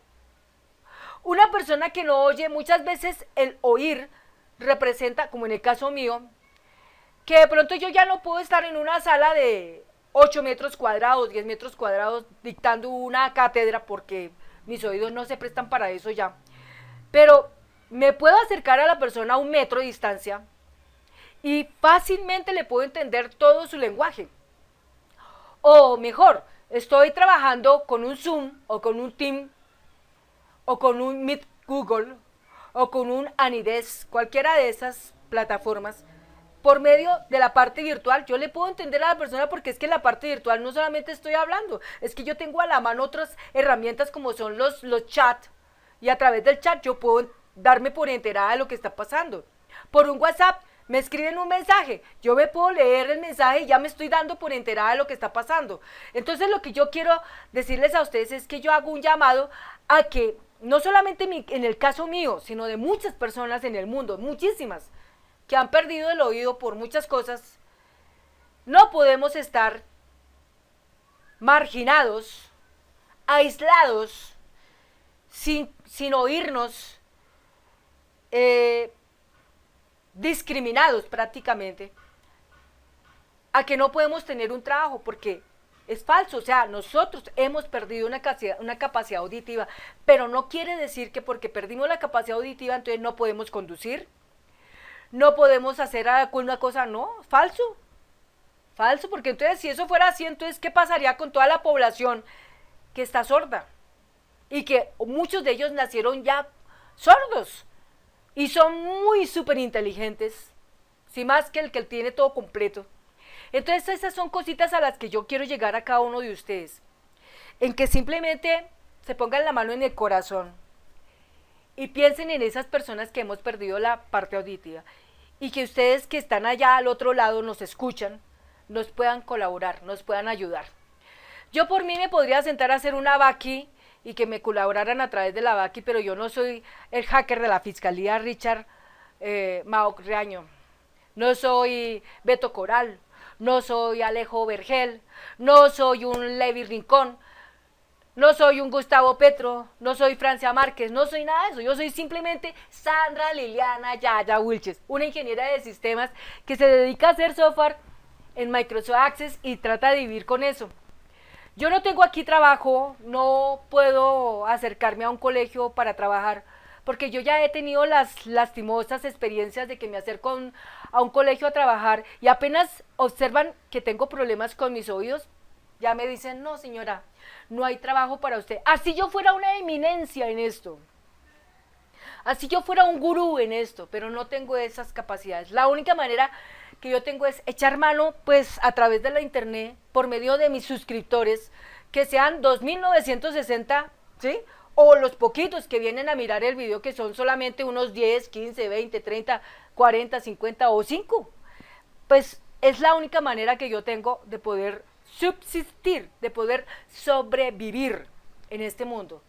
Una persona que no oye, muchas veces el oír representa, como en el caso mío, que de pronto yo ya no puedo estar en una sala de 8 metros cuadrados, 10 metros cuadrados dictando una cátedra porque mis oídos no se prestan para eso ya. Pero me puedo acercar a la persona a 1 metro de distancia y fácilmente le puedo entender todo su lenguaje. O mejor, estoy trabajando con un Zoom o con un Team o con un Meet Google o con un Anidesk, cualquiera de esas plataformas, por medio de la parte virtual, yo le puedo entender a la persona porque es que en la parte virtual no solamente estoy hablando, es que yo tengo a la mano otras herramientas como son los chats y a través del chat yo puedo darme por enterada de lo que está pasando. Por un WhatsApp me escriben un mensaje, yo me puedo leer el mensaje y ya me estoy dando por enterada de lo que está pasando. Entonces lo que yo quiero decirles a ustedes es que yo hago un llamado a que no solamente en el caso mío, sino de muchas personas en el mundo, muchísimas, que han perdido el oído por muchas cosas, no podemos estar marginados, aislados, sin oírnos, discriminados prácticamente, a que no podemos tener un trabajo, porque es falso. O sea, nosotros hemos perdido una capacidad auditiva, pero no quiere decir que porque perdimos la capacidad auditiva entonces no podemos conducir, no podemos hacer alguna cosa. No, falso, porque entonces si eso fuera así, entonces ¿qué pasaría con toda la población que está sorda? Y que muchos de ellos nacieron ya sordos y son muy súper inteligentes, si más que el que tiene todo completo. Entonces esas son cositas a las que yo quiero llegar a cada uno de ustedes, en que simplemente se pongan la mano en el corazón y piensen en esas personas que hemos perdido la parte auditiva y que ustedes que están allá al otro lado nos escuchan, nos puedan colaborar, nos puedan ayudar. Yo por mí me podría sentar a hacer una vaqui y que me colaboraran a través de la Baki, pero yo no soy el hacker de la Fiscalía Richard Maoc Reaño, no soy Beto Coral, no soy Alejo Vergel, no soy un Levi Rincón, no soy un Gustavo Petro, no soy Francia Márquez, no soy nada de eso. Yo soy simplemente Sandra Liliana Yaya Wilches, una ingeniera de sistemas que se dedica a hacer software en Microsoft Access y trata de vivir con eso. Yo no tengo aquí trabajo, no puedo acercarme a un colegio para trabajar, porque yo ya he tenido las lastimosas experiencias de que me acerco a un colegio a trabajar y apenas observan que tengo problemas con mis oídos, ya me dicen, no señora, no hay trabajo para usted. Así yo fuera una eminencia en esto, así yo fuera un gurú en esto, pero no tengo esas capacidades. La única manera que yo tengo es echar mano, pues a través de la internet, por medio de mis suscriptores, que sean 2.960, ¿sí? O los poquitos que vienen a mirar el video, que son solamente unos 10, 15, 20, 30, 40, 50 o 5. Pues es la única manera que yo tengo de poder subsistir, de poder sobrevivir en este mundo.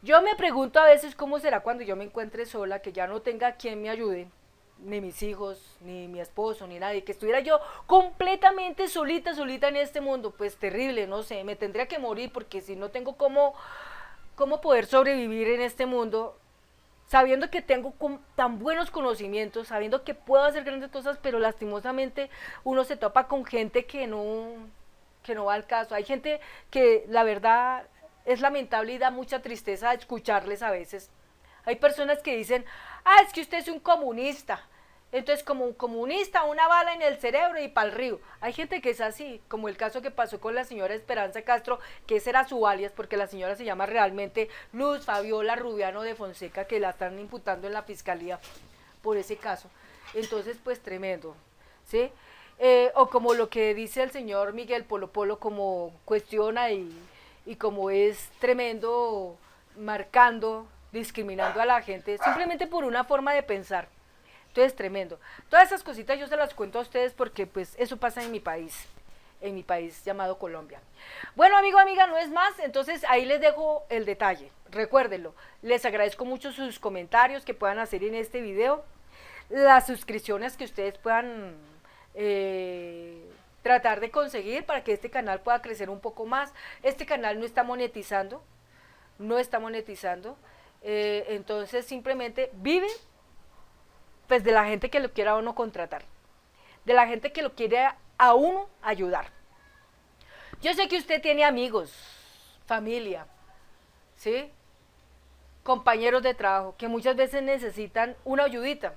Yo me pregunto a veces cómo será cuando yo me encuentre sola, que ya no tenga quien me ayude, ni mis hijos, ni mi esposo, ni nadie, que estuviera yo completamente solita en este mundo. Pues terrible, no sé, me tendría que morir, porque si no tengo cómo poder sobrevivir en este mundo, sabiendo que tengo tan buenos conocimientos, sabiendo que puedo hacer grandes cosas, pero lastimosamente uno se topa con gente que no va al caso. Hay gente que la verdad es lamentable y da mucha tristeza escucharles a veces. Hay personas que dicen, es que usted es un comunista, entonces como un comunista, una bala en el cerebro y para el río. Hay gente que es así, como el caso que pasó con la señora Esperanza Castro, que ese era su alias, porque la señora se llama realmente Luz Fabiola Rubiano de Fonseca, que la están imputando en la fiscalía por ese caso. Entonces, pues tremendo, ¿sí? O como lo que dice el señor Miguel Polo Polo, como cuestiona y como es tremendo, marcando, discriminando a la gente, simplemente por una forma de pensar. Entonces, tremendo. Todas esas cositas yo se las cuento a ustedes porque pues eso pasa en mi país llamado Colombia. Bueno, amigo, amiga, no es más, entonces ahí les dejo el detalle. Recuérdenlo, les agradezco mucho sus comentarios que puedan hacer en este video, las suscripciones que ustedes puedan tratar de conseguir para que este canal pueda crecer un poco más. Este canal no está monetizando, entonces simplemente vive pues de la gente que lo quiera a uno contratar, de la gente que lo quiere a uno ayudar. Yo sé que usted tiene amigos, familia, ¿sí? Compañeros de trabajo que muchas veces necesitan una ayudita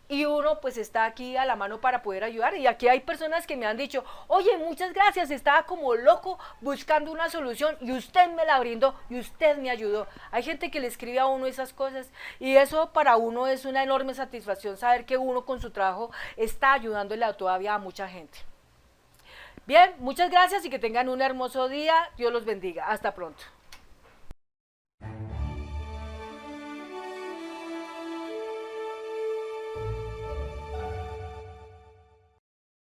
y uno pues está aquí a la mano para poder ayudar. Y aquí hay personas que me han dicho, oye, muchas gracias, estaba como loco buscando una solución y usted me la brindó y usted me ayudó. Hay gente que le escribe a uno esas cosas y eso para uno es una enorme satisfacción, saber que uno con su trabajo está ayudándole todavía a mucha gente. Bien, muchas gracias y que tengan un hermoso día. Dios los bendiga. Hasta pronto.